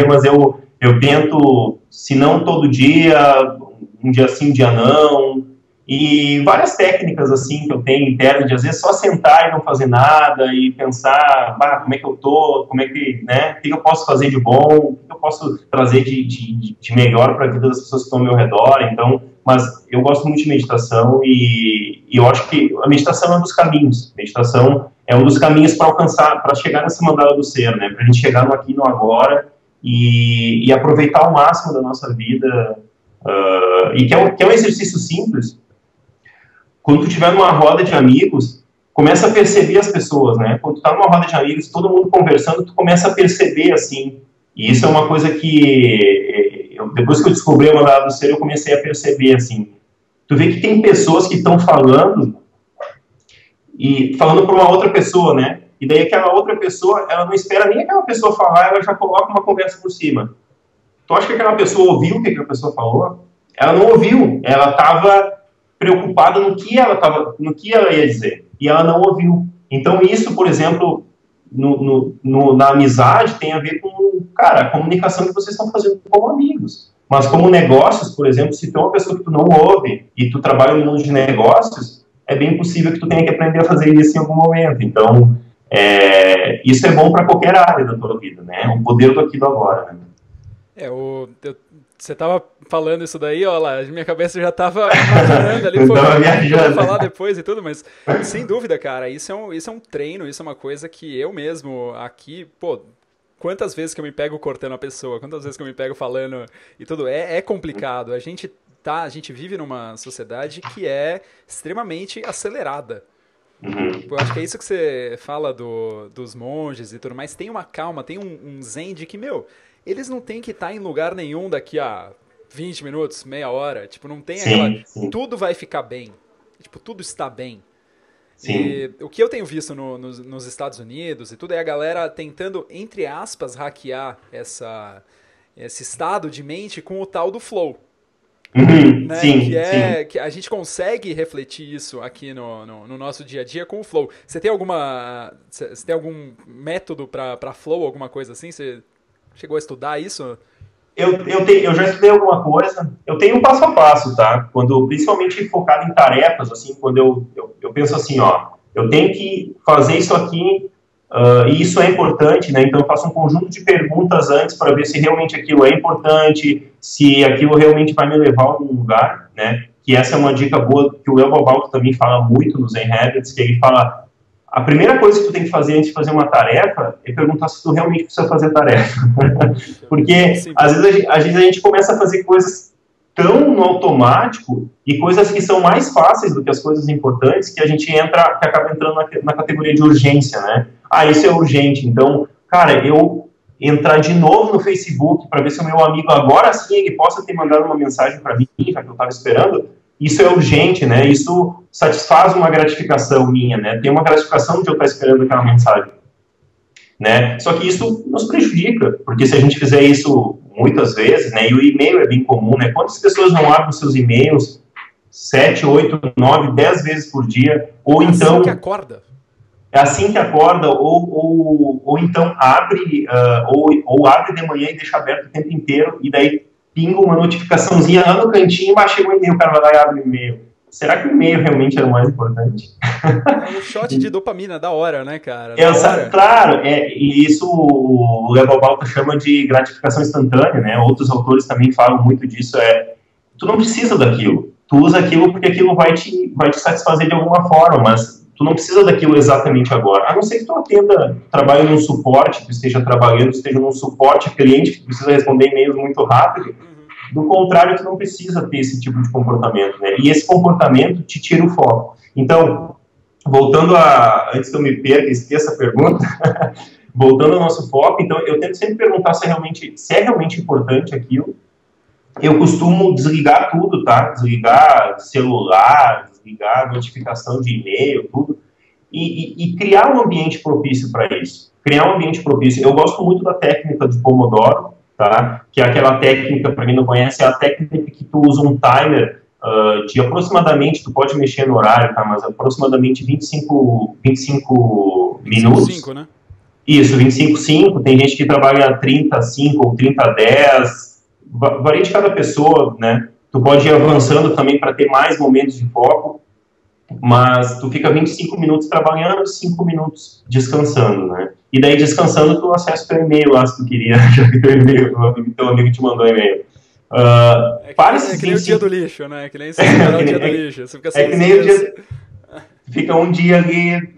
mas eu tento, se não todo dia, um dia sim, um dia não, e várias técnicas, assim, que eu tenho internas, de às vezes só sentar e não fazer nada, e pensar, como é que eu tô, como é que, né, o que eu posso fazer de bom, o que eu posso trazer de melhor para a vida das pessoas que estão ao meu redor. Então, mas eu gosto muito de meditação, e eu acho que a meditação é um dos caminhos, meditação é um dos caminhos para alcançar, para chegar nessa mandala do ser, né, para a gente chegar no aqui e no agora, e aproveitar ao máximo da nossa vida, e que é um exercício simples. Quando tu estiver numa roda de amigos, começa a perceber as pessoas, né? Quando tu tá numa roda de amigos, todo mundo conversando, tu começa a perceber, assim. E isso é uma coisa que, depois que eu descobri a mandala do ser, eu comecei a perceber, assim. Tu vê que tem pessoas que estão falando para uma outra pessoa, né? E daí aquela outra pessoa, ela não espera nem aquela pessoa falar, ela já coloca uma conversa por cima. Tu acha que aquela pessoa ouviu o que aquela pessoa falou? Ela não ouviu, ela estava preocupada no que ela ia dizer, e ela não ouviu. Então isso, por exemplo, na amizade tem a ver com, cara, a comunicação que vocês estão fazendo como amigos. Mas como negócios, por exemplo, se tu é uma pessoa que tu não ouve e tu trabalha no mundo de negócios, é bem possível que tu tenha que aprender a fazer isso em algum momento. Então, isso é bom para qualquer área da tua vida, né? O poder do aqui e do agora, né? Você tava falando isso daí, ó lá, minha cabeça já tava imaginando ali, eu vou falar depois e tudo, mas sem dúvida, cara, isso é um treino, isso é uma coisa que eu mesmo aqui, pô, quantas vezes que eu me pego cortando a pessoa, quantas vezes que eu me pego falando e tudo, é complicado, a gente vive numa sociedade que é extremamente acelerada. Eu acho que é isso que você fala dos monges e tudo mais, tem uma calma, tem um zen de que, eles não têm que estar em lugar nenhum daqui a 20 minutos, meia hora. Tipo, não tem sim. Tudo vai ficar bem. Tipo, tudo está bem. Sim. E o que eu tenho visto nos Estados Unidos e tudo é a galera tentando, entre aspas, hackear esse estado de mente com o tal do flow. Né? Sim, que a gente consegue refletir isso aqui no nosso dia a dia com o flow. Você tem algum método para flow, alguma coisa assim? Você chegou a estudar isso? Eu já estudei alguma coisa. Eu tenho um passo a passo, tá? Principalmente focado em tarefas, assim, quando eu penso assim, ó, eu tenho que fazer isso aqui, e isso é importante, né? Então eu faço um conjunto de perguntas antes para ver se realmente aquilo é importante, se aquilo realmente vai me levar a algum lugar, né? Que essa é uma dica boa que o Léo Bobalto também fala muito nos Zen Habits, que ele fala: a primeira coisa que tu tem que fazer antes de fazer uma tarefa é perguntar se tu realmente precisa fazer a tarefa. Porque às vezes a gente começa a fazer coisas tão no automático e coisas que são mais fáceis do que as coisas importantes que a gente acaba entrando na categoria de urgência, né? Isso é urgente. Então, cara, eu entrar de novo no Facebook para ver se o meu amigo agora sim ele possa ter mandado uma mensagem para mim, já que eu estava esperando, isso é urgente, né? Isso satisfaz uma gratificação minha, né? Tem uma gratificação de eu estar esperando aquela mensagem, né? Só que isso nos prejudica, porque se a gente fizer isso muitas vezes, né? E o e-mail é bem comum, né? Quantas pessoas não abrem seus e-mails 7, 8, 9, 10 vezes por dia? Ou então... Assim que acorda. É assim que acorda, ou então abre, ou abre de manhã e deixa aberto o tempo inteiro, e daí pinga uma notificaçãozinha lá no cantinho, mas chega o e-mail, o cara vai lá e abre o e-mail. Será que o e-mail realmente era o mais importante? É um shot de dopamina da hora, né, cara? Claro, e isso o Léo Bobalto chama de gratificação instantânea, né? Outros autores também falam muito disso, tu não precisa daquilo, tu usa aquilo porque aquilo vai te satisfazer de alguma forma, mas tu não precisa daquilo exatamente agora, a não ser que tu trabalhe num suporte, tu esteja num suporte cliente que precisa responder e-mails muito rápido. Do contrário, tu não precisa ter esse tipo de comportamento, né? E esse comportamento te tira o foco. Então, voltando antes que eu me perca e esqueça a pergunta, voltando ao nosso foco, então eu tento sempre perguntar se é realmente importante aquilo. Eu costumo desligar tudo, tá? Desligar celular, desligar notificação de e-mail, tudo. E criar um ambiente propício para isso. Criar um ambiente propício. Eu gosto muito da técnica de Pomodoro, tá? Que é aquela técnica, para quem não conhece, é a técnica que tu usa um timer de aproximadamente, tu pode mexer no horário, tá? Mas aproximadamente 25 minutos. 25, né? Isso, 25-5, tem gente que trabalha 30-5 ou 30-10, varia de cada pessoa, né? Tu pode ir avançando também para ter mais momentos de foco, mas tu fica 25 minutos trabalhando, 5 minutos descansando, né? E daí descansando tu acessa o teu e-mail lá, se tu queria, já que teu amigo te mandou e-mail. É que nem o dia do lixo, né? É que nem você o dia do lixo. Você fica que nem o dia... Fica um dia ali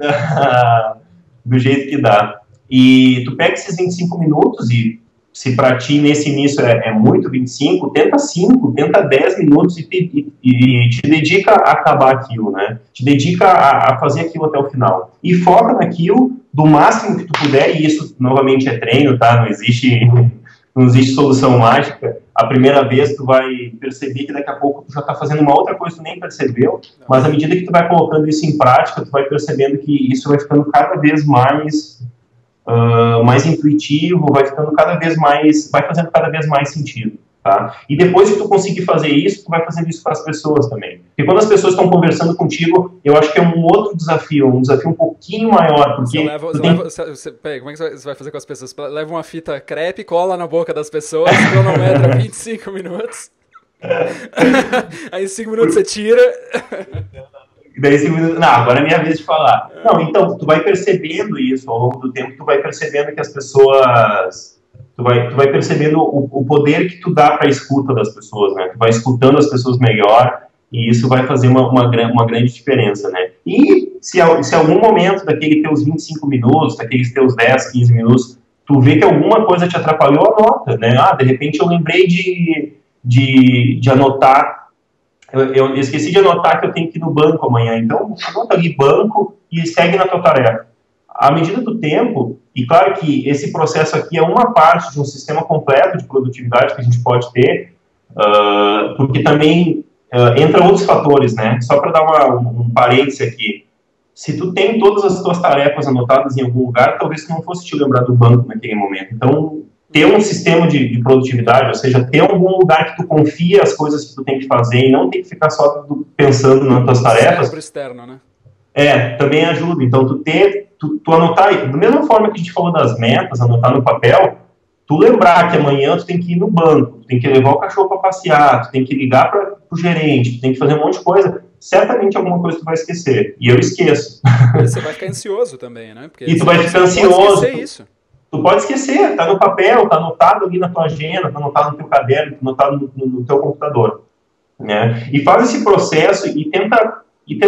do jeito que dá. E tu pega esses 25 minutos e se para ti nesse início é muito 25, tenta 5, tenta 10 minutos e te dedica a acabar aquilo, né? Te dedica a fazer aquilo até o final. E foca naquilo do máximo que tu puder, e isso novamente é treino, tá? Não existe solução mágica. A primeira vez tu vai perceber que daqui a pouco tu já está fazendo uma outra coisa que tu nem percebeu, mas à medida que tu vai colocando isso em prática, tu vai percebendo que isso vai ficando cada vez mais intuitivo, vai fazendo cada vez mais sentido, tá? E depois que tu conseguir fazer isso, tu vai fazendo isso para as pessoas também. Porque quando as pessoas estão conversando contigo, eu acho que é um outro desafio, um pouquinho maior, porque... Peraí, como é que você vai fazer com as pessoas? Leva uma fita crepe, cola na boca das pessoas, cronometra 25 minutos, aí em 5 minutos você tira... Daí, não, agora é minha vez de falar. Não, então, tu vai percebendo isso ao longo do tempo, tu vai percebendo que as pessoas... Tu vai percebendo o poder que tu dá para a escuta das pessoas, né? Tu vai escutando as pessoas melhor e isso vai fazer uma grande diferença, né? E se algum momento daqueles teus 25 minutos, daqueles teus 10, 15 minutos, tu vê que alguma coisa te atrapalhou, anota, né? De repente eu lembrei de anotar. Eu esqueci de anotar que eu tenho que ir no banco amanhã, então anota ali banco e segue na tua tarefa. À medida do tempo, e claro que esse processo aqui é uma parte de um sistema completo de produtividade que a gente pode ter, porque também entra outros fatores, né? Só para dar um parêntese aqui, se tu tem todas as tuas tarefas anotadas em algum lugar, talvez tu não fosse te lembrar do banco naquele momento. Então, ter um sistema de produtividade, ou seja, ter algum lugar que tu confia as coisas que tu tem que fazer e não tem que ficar só pensando nas tuas tarefas. Cérebro externo, né? Também ajuda. Então, tu anotar, da mesma forma que a gente falou das metas, anotar no papel, tu lembrar que amanhã tu tem que ir no banco, tu tem que levar o cachorro para passear, tu tem que ligar para o gerente, tu tem que fazer um monte de coisa, certamente alguma coisa tu vai esquecer. E eu esqueço. E você vai ficar ansioso também, né? Porque e tu vai ficar ansioso. Pode esquecer isso. Tu pode esquecer, tá no papel, tá anotado ali na tua agenda, tá anotado no teu caderno, tá anotado no teu computador, né? E faz esse processo e tenta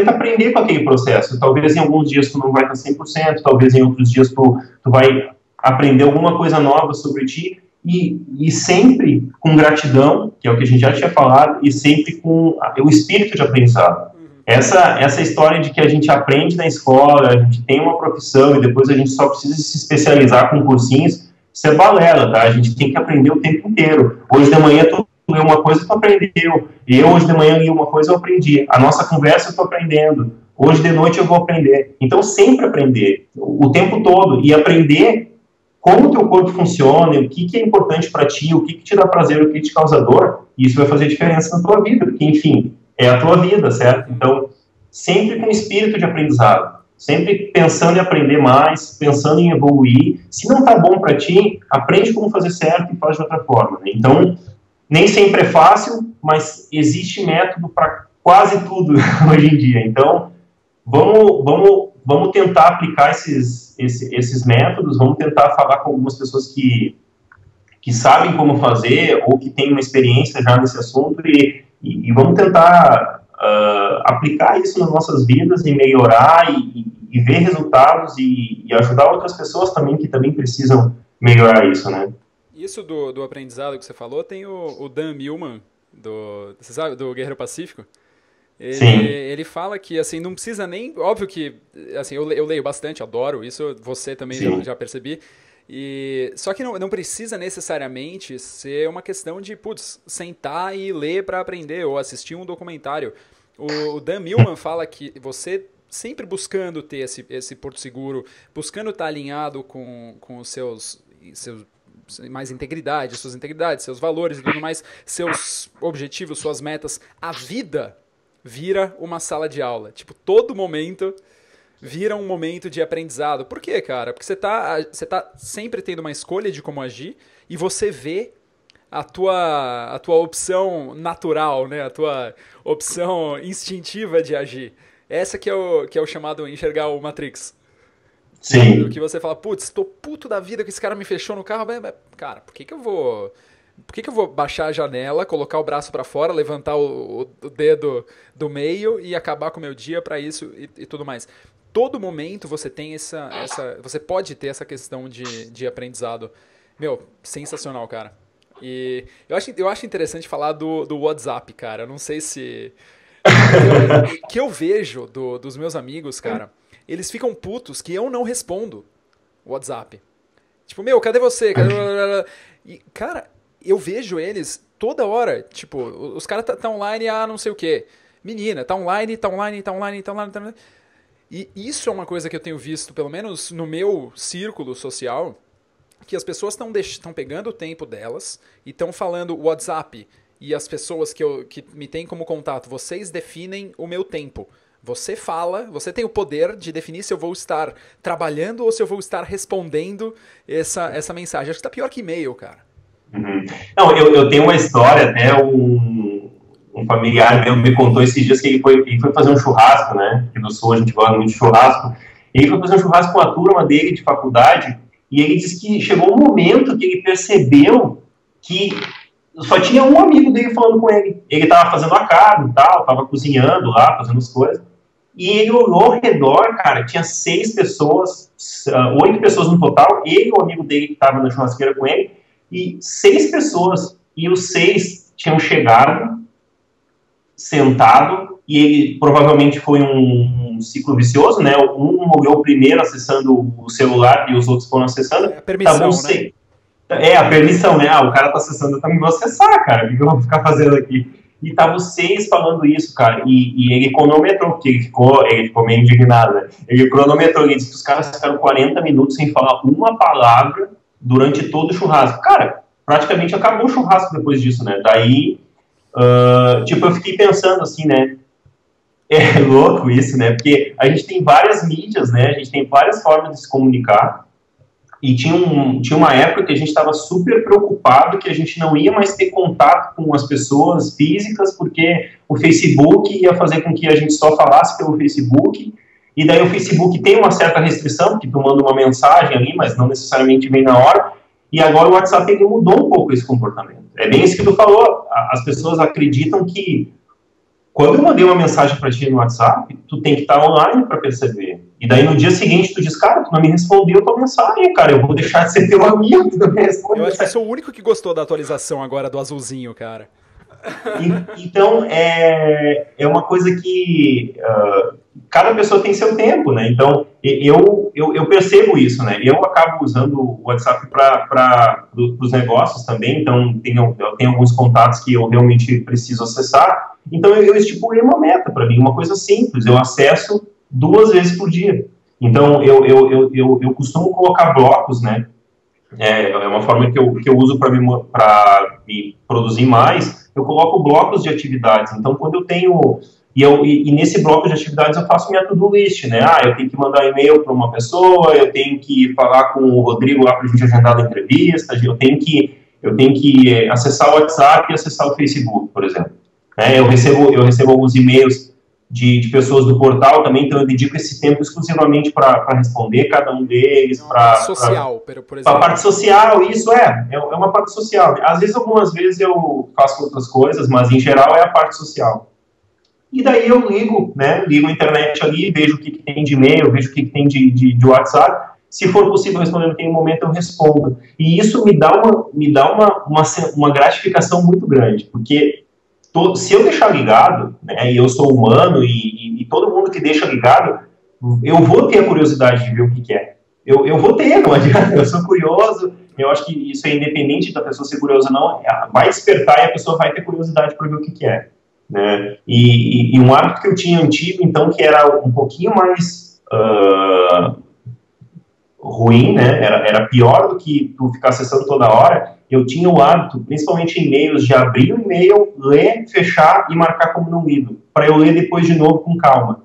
aprender com aquele processo. Talvez em alguns dias tu não vai estar 100%, talvez em outros dias tu vai aprender alguma coisa nova sobre ti e sempre com gratidão, que é o que a gente já tinha falado, e sempre com o espírito de aprendizado. Essa história de que a gente aprende na escola, a gente tem uma profissão e depois a gente só precisa se especializar com cursinhos, isso é balela, tá? A gente tem que aprender o tempo inteiro. Hoje de manhã tu leu uma coisa, tu aprendeu. Eu hoje de manhã li uma coisa, eu aprendi. A nossa conversa eu tô aprendendo. Hoje de noite eu vou aprender. Então sempre aprender, o tempo todo, e aprender como o teu corpo funciona, o que é importante para ti, o que te dá prazer, o que te causa dor, e isso vai fazer diferença na tua vida, porque enfim, é a tua vida, certo? Então, sempre com espírito de aprendizado, sempre pensando em aprender mais, pensando em evoluir. Se não tá bom para ti, aprende como fazer certo e faz de outra forma, né? Então, nem sempre é fácil, mas existe método para quase tudo hoje em dia. Então, vamos tentar aplicar esses métodos, vamos tentar falar com algumas pessoas que sabem como fazer ou que têm uma experiência já nesse assunto e vamos tentar aplicar isso nas nossas vidas e melhorar e ver resultados e ajudar outras pessoas também que também precisam melhorar isso, né? Isso do aprendizado que você falou, tem o Dan Millman, você sabe, do Guerreiro Pacífico. Ele fala que, assim, não precisa nem... Óbvio que, assim, eu leio bastante, adoro isso, você também já percebi. Só que não precisa necessariamente ser uma questão de, sentar e ler para aprender ou assistir um documentário. O Dan Millman fala que você sempre buscando ter esse porto seguro, buscando estar alinhado com os seus mais integridade, suas integridades, seus valores e tudo mais, seus objetivos, suas metas, a vida vira uma sala de aula. Tipo, todo momento vira um momento de aprendizado. Por quê, cara? Porque você tá sempre tendo uma escolha de como agir e você vê a tua opção natural, né? A tua opção instintiva de agir. Essa que é o chamado enxergar o Matrix. Sim. Que você fala, putz, tô puto da vida que esse cara me fechou no carro. Cara, por que que eu vou baixar a janela, colocar o braço pra fora, levantar o dedo do meio e acabar com o meu dia pra isso e tudo mais? Todo momento você tem você pode ter essa questão de aprendizado. Meu, sensacional, cara. E eu acho interessante falar do WhatsApp, cara. Eu não sei se... que eu vejo dos meus amigos, cara, eles ficam putos que eu não respondo WhatsApp. Tipo, meu, cadê você? E, cara, eu vejo eles toda hora. Tipo, os caras tá online, não sei o quê. Menina, tá online. E isso é uma coisa que eu tenho visto, pelo menos no meu círculo social, que as pessoas estão pegando o tempo delas e estão falando WhatsApp. E as pessoas que me têm como contato, vocês definem o meu tempo. Você fala, você tem o poder de definir se eu vou estar trabalhando ou se eu vou estar respondendo essa mensagem. Acho que tá pior que e-mail, cara. Uhum. Não, eu tenho uma história, até um familiar meu me contou esses dias que ele foi fazer um churrasco, né? Aqui no Sul a gente gosta muito de churrasco. E ele foi fazer um churrasco com a turma dele de faculdade e ele disse que chegou um momento que ele percebeu que só tinha um amigo dele falando com ele. Ele estava fazendo a carne e tal, estava cozinhando lá, fazendo as coisas. E ele olhou ao redor, cara, tinha 6 pessoas, 8 pessoas no total, ele e o amigo dele que estava na churrasqueira com ele, e 6 pessoas, e os 6 tinham chegado, sentado, e ele provavelmente foi um ciclo vicioso, né? Um olhou primeiro acessando o celular e os outros foram acessando. É a permissão, né? A permissão, né? O cara tá acessando, eu também vou acessar, cara, o que eu vou ficar fazendo aqui? E estavam 6 falando isso, cara, e ele cronometrou, porque ele ficou meio indignado, né? Ele cronometrou, ele disse que os caras ficaram 40 minutos sem falar uma palavra durante todo o churrasco. Cara, praticamente acabou o churrasco depois disso, né? Daí, eu fiquei pensando assim, né? É louco isso, né? Porque a gente tem várias mídias, né? A gente tem várias formas de se comunicar. E tinha uma época que a gente estava super preocupado que a gente não ia mais ter contato com as pessoas físicas, porque o Facebook ia fazer com que a gente só falasse pelo Facebook, e daí o Facebook tem uma certa restrição, porque tu manda uma mensagem ali, mas não necessariamente vem na hora, e agora o WhatsApp ele mudou um pouco esse comportamento. É bem isso que tu falou, as pessoas acreditam que quando eu mandei uma mensagem para ti no WhatsApp, tu tem que estar online para perceber. E daí no dia seguinte tu diz, cara, tu não me respondeu a tua mensagem, cara, eu vou deixar de ser teu amigo, tu não me respondeu. Eu acho que eu sou o único que gostou da atualização agora do azulzinho, cara. Então, é uma coisa que cada pessoa tem seu tempo, né? Então, eu percebo isso, né? Eu acabo usando o WhatsApp para os negócios também, então eu tenho alguns contatos que eu realmente preciso acessar. Então, eu estipulei uma meta para mim, uma coisa simples, eu acesso 2 vezes por dia. Então, eu costumo colocar blocos, né? É uma forma que eu uso para me produzir mais. Eu coloco blocos de atividades. Então, quando eu tenho... E nesse bloco de atividades eu faço minha to-do list, né? Eu tenho que mandar e-mail para uma pessoa, eu tenho que falar com o Rodrigo lá para a gente agendar a entrevista, eu tenho que acessar o WhatsApp e acessar o Facebook, por exemplo. Eu recebo alguns e-mails de pessoas do portal também, então eu dedico esse tempo exclusivamente para responder cada um deles. Para social, por exemplo. A parte social, isso é uma parte social. Às vezes, algumas vezes eu faço outras coisas, mas em geral é a parte social. E daí eu ligo a internet ali, vejo o que tem de e-mail, vejo o que tem de WhatsApp. Se for possível responder naquele momento, eu respondo. E isso me dá uma gratificação muito grande, porque se eu deixar ligado, né, e eu sou humano, e todo mundo que deixa ligado, eu vou ter a curiosidade de ver o que é. Eu vou ter, não adianta, eu sou curioso, eu acho que isso é independente da pessoa ser curiosa ou não, vai despertar e a pessoa vai ter curiosidade para ver o que é. Né? E um hábito que eu tinha antigo, então, que era um pouquinho mais ruim, né? Era pior do que tu ficar acessando toda hora. Eu tinha o hábito, principalmente em e-mails, de abrir o e-mail, ler, fechar e marcar como não lido, para eu ler depois de novo com calma.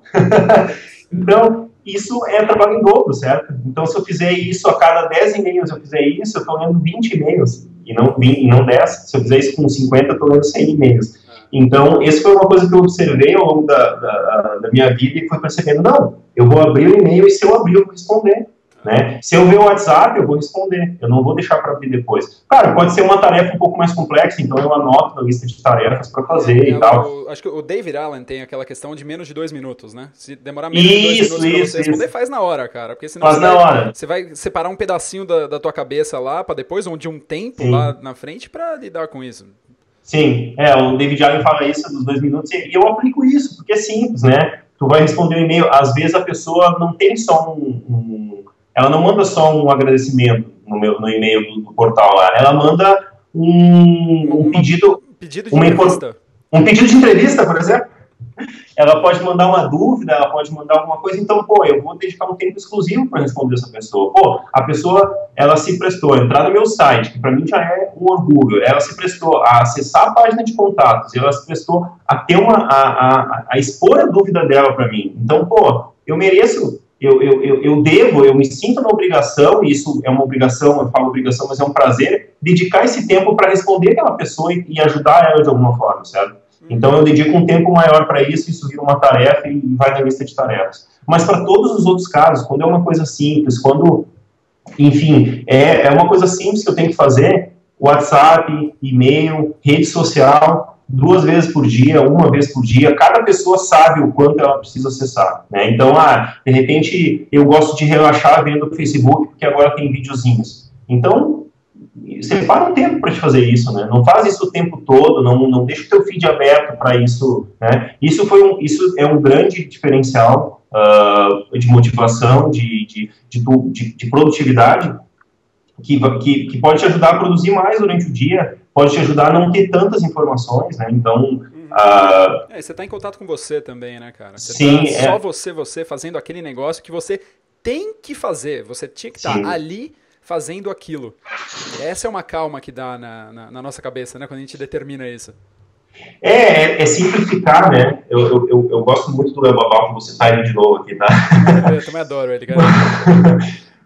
Então, isso é trabalho em dobro, certo? Então, se eu fizer isso a cada 10 e-mails, eu fizer isso, eu estou lendo 20 e-mails, e não 10. Se eu fizer isso com 50, eu estou lendo 100 e-mails. Então, isso foi uma coisa que eu observei ao longo da minha vida e fui percebendo, não, eu vou abrir o e-mail e se eu abrir, eu vou responder. Né? Se eu ver o WhatsApp, eu vou responder. Eu não vou deixar para abrir depois. Claro, pode ser uma tarefa um pouco mais complexa, então eu anoto na lista de tarefas para fazer e tal. Acho que o David Allen tem aquela questão de menos de 2 minutos, né? Se demorar menos de 2 minutos para você responder, faz na hora, cara. Porque senão você vai separar um pedacinho da tua cabeça lá para depois, ou de um tempo lá na frente para lidar com isso. Sim, o David Allen fala isso dos 2 minutos e eu aplico isso, porque é simples, né? Tu vai responder um e-mail, às vezes a pessoa não tem só ela não manda só um agradecimento no e-mail do portal lá, ela manda um pedido de entrevista. Um pedido de entrevista, por exemplo. Ela pode mandar uma dúvida, ela pode mandar alguma coisa, então, eu vou dedicar um tempo exclusivo para responder essa pessoa. A pessoa, ela se prestou a entrar no meu site, que para mim já é um orgulho, ela se prestou a acessar a página de contatos, ela se prestou a ter a expor a dúvida dela para mim. Então, eu mereço, eu devo, eu me sinto na obrigação, e isso é uma obrigação, eu falo obrigação, mas é um prazer, dedicar esse tempo para responder aquela pessoa e ajudar ela de alguma forma, certo? Então eu dedico um tempo maior para isso vira uma tarefa e vai na lista de tarefas. Mas para todos os outros casos, quando é uma coisa simples, quando, enfim, é uma coisa simples que eu tenho que fazer, WhatsApp, e-mail, rede social, 2 vezes por dia, 1 vez por dia, cada pessoa sabe o quanto ela precisa acessar, né? Então, de repente, eu gosto de relaxar vendo o Facebook, porque agora tem videozinhos. Então, separa um tempo para te fazer isso, né? Não faz isso o tempo todo, não deixa o teu feed aberto para isso, né? Isso é um grande diferencial de motivação, de produtividade, que pode te ajudar a produzir mais durante o dia, pode te ajudar a não ter tantas informações, né? Então... você está em contato com você também, né, cara? Sim, só você fazendo aquele negócio que você tem que fazer, você tinha que estar ali fazendo aquilo. Essa é uma calma que dá na nossa cabeça, né, quando a gente determina isso. É simplificar, né? Eu gosto muito do Lebabal, que você tá aí de novo aqui, tá? Eu também adoro ele, cara.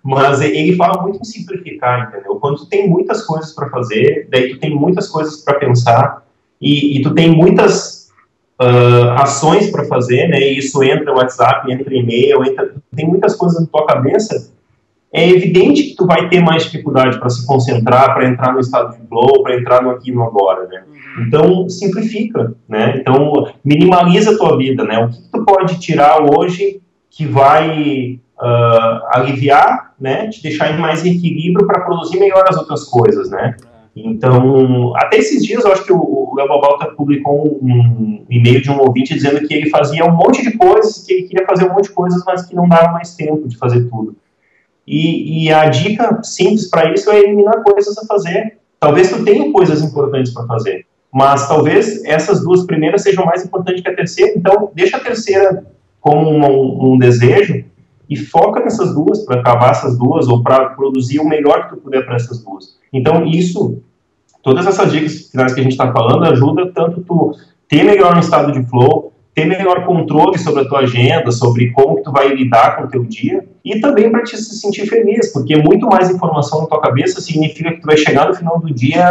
Mas ele fala muito em simplificar, entendeu? Quando tu tem muitas coisas para fazer, daí tu tem muitas coisas para pensar, e tu tem muitas ações para fazer, né? E isso entra no WhatsApp, entra e-mail, tem muitas coisas na tua cabeça. É evidente que tu vai ter mais dificuldade para se concentrar, para entrar no estado de flow, para entrar no aqui e no agora, né? Então, simplifica, né? Então, minimaliza a tua vida, né? O que tu pode tirar hoje que vai aliviar, né? Te deixar em mais equilíbrio para produzir melhor as outras coisas, né? Então, até esses dias, eu acho que o Léo Balta publicou um e-mail de um ouvinte dizendo que ele fazia um monte de coisas, que ele queria fazer um monte de coisas, mas que não dava mais tempo de fazer tudo. E a dica simples para isso é eliminar coisas a fazer. Talvez tu tenha coisas importantes para fazer, mas talvez essas 2 primeiras sejam mais importantes que a terceira, então deixa a terceira como um desejo e foca nessas 2 para acabar essas 2 ou para produzir o melhor que tu puder para essas 2. Então todas essas dicas finais que a gente está falando ajuda tanto tu ter melhor um estado de flow, ter melhor controle sobre a tua agenda, sobre como que tu vai lidar com o teu dia, e também para te se sentir feliz, porque muito mais informação na tua cabeça significa que tu vai chegar no final do dia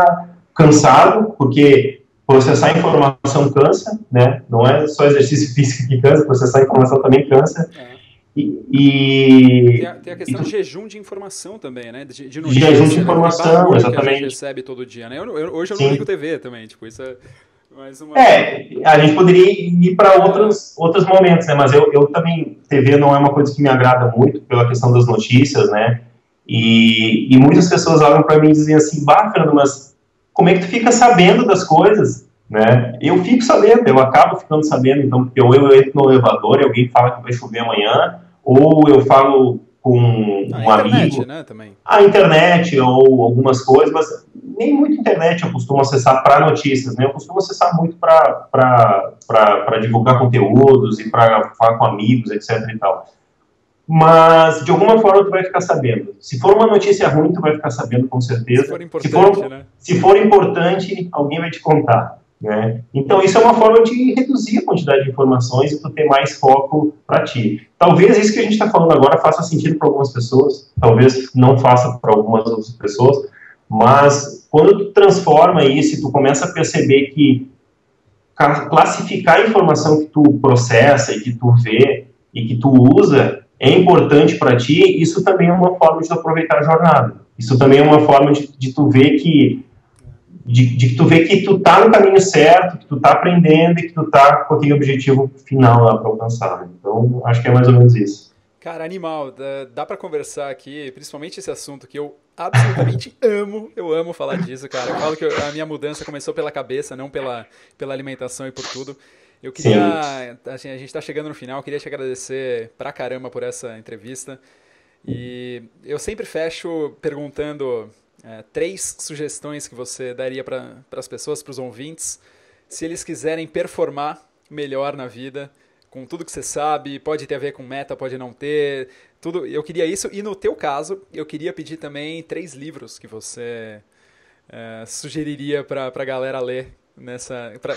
cansado, porque processar informação cansa, né? Não é só exercício físico que cansa, processar informação também cansa. Tem a questão de jejum de informação também, né? De notícia, jejum de informação, exatamente. Que a gente recebe todo dia, né? Hoje eu não ligo TV também, tipo, isso é... a gente poderia ir para outros momentos, né? Mas eu também, TV não é uma coisa que me agrada muito pela questão das notícias, né? E muitas pessoas olham para mim e dizem assim, Fernando, mas como é que tu fica sabendo das coisas, né? Eu fico sabendo, eu acabo ficando sabendo, então, porque ou eu entro no elevador e alguém fala que vai chover amanhã, ou eu falo com um amigo, né, também. A internet ou algumas coisas, mas nem muito internet eu costumo acessar para notícias, né? Eu costumo acessar muito para divulgar conteúdos e para falar com amigos, etc e tal. Mas, de alguma forma, tu vai ficar sabendo. Se for uma notícia ruim, tu vai ficar sabendo com certeza. Se for importante, né? Se for importante, alguém vai te contar. né? Então, isso é uma forma de reduzir a quantidade de informações e tu ter mais foco para ti. Talvez isso que a gente está falando agora faça sentido para algumas pessoas, talvez não faça para algumas outras pessoas, mas quando tu transforma isso e tu começa a perceber que classificar a informação que tu processa e que tu vê e que tu usa é importante para ti, isso também é uma forma de tu aproveitar a jornada. Isso também é uma forma de tu ver que de tu ver que tu tá no caminho certo, que tu tá aprendendo e que tu tá com aquele objetivo final lá para alcançar. Então, acho que é mais ou menos isso. Cara, animal, dá pra conversar aqui, principalmente esse assunto que eu absolutamente amo, eu amo falar disso, cara. Eu falo que a minha mudança começou pela cabeça, não pela alimentação e por tudo. Eu queria, assim, a gente tá chegando no final, eu queria te agradecer pra caramba por essa entrevista. E eu sempre fecho perguntando 3 sugestões que você daria para as pessoas, para os ouvintes, se eles quiserem performar melhor na vida, com tudo que você sabe, pode ter a ver com meta, pode não ter, tudo. Eu queria isso, e no teu caso, eu queria pedir também 3 livros que você sugeriria para a galera ler,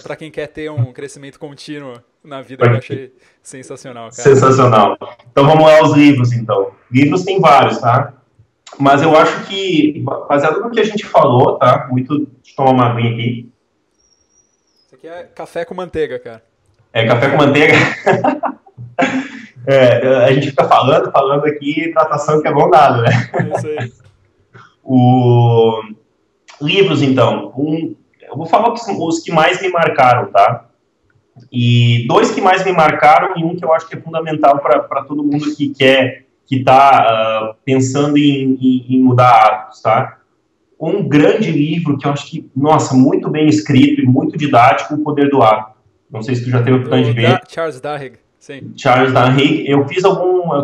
para quem quer ter um crescimento contínuo na vida, que eu achei sensacional, cara. Sensacional. Então vamos lá aos livros, então. Livros tem vários, tá? Mas eu acho que, baseado no que a gente falou, tá? Muito, deixa eu tomar uma aguinha aqui. Isso aqui é café com manteiga, cara. É café com manteiga. A gente fica falando aqui, tratação que é bom nada, né? É isso aí. Livros, então. Eu vou falar os que mais me marcaram, tá? E 2 que mais me marcaram e um que eu acho que é fundamental para todo mundo que está pensando em mudar hábitos, tá? Um grande livro que eu acho que, nossa, muito bem escrito e muito didático, O Poder do Hábito. Não sei se tu já teve a oportunidade de ver. Charles Duhigg, sim. Charles Duhigg. Eu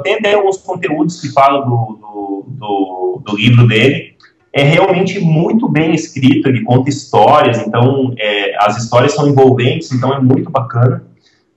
tenho até alguns conteúdos que falam do livro dele. É realmente muito bem escrito, ele conta histórias, então as histórias são envolventes, então é muito bacana.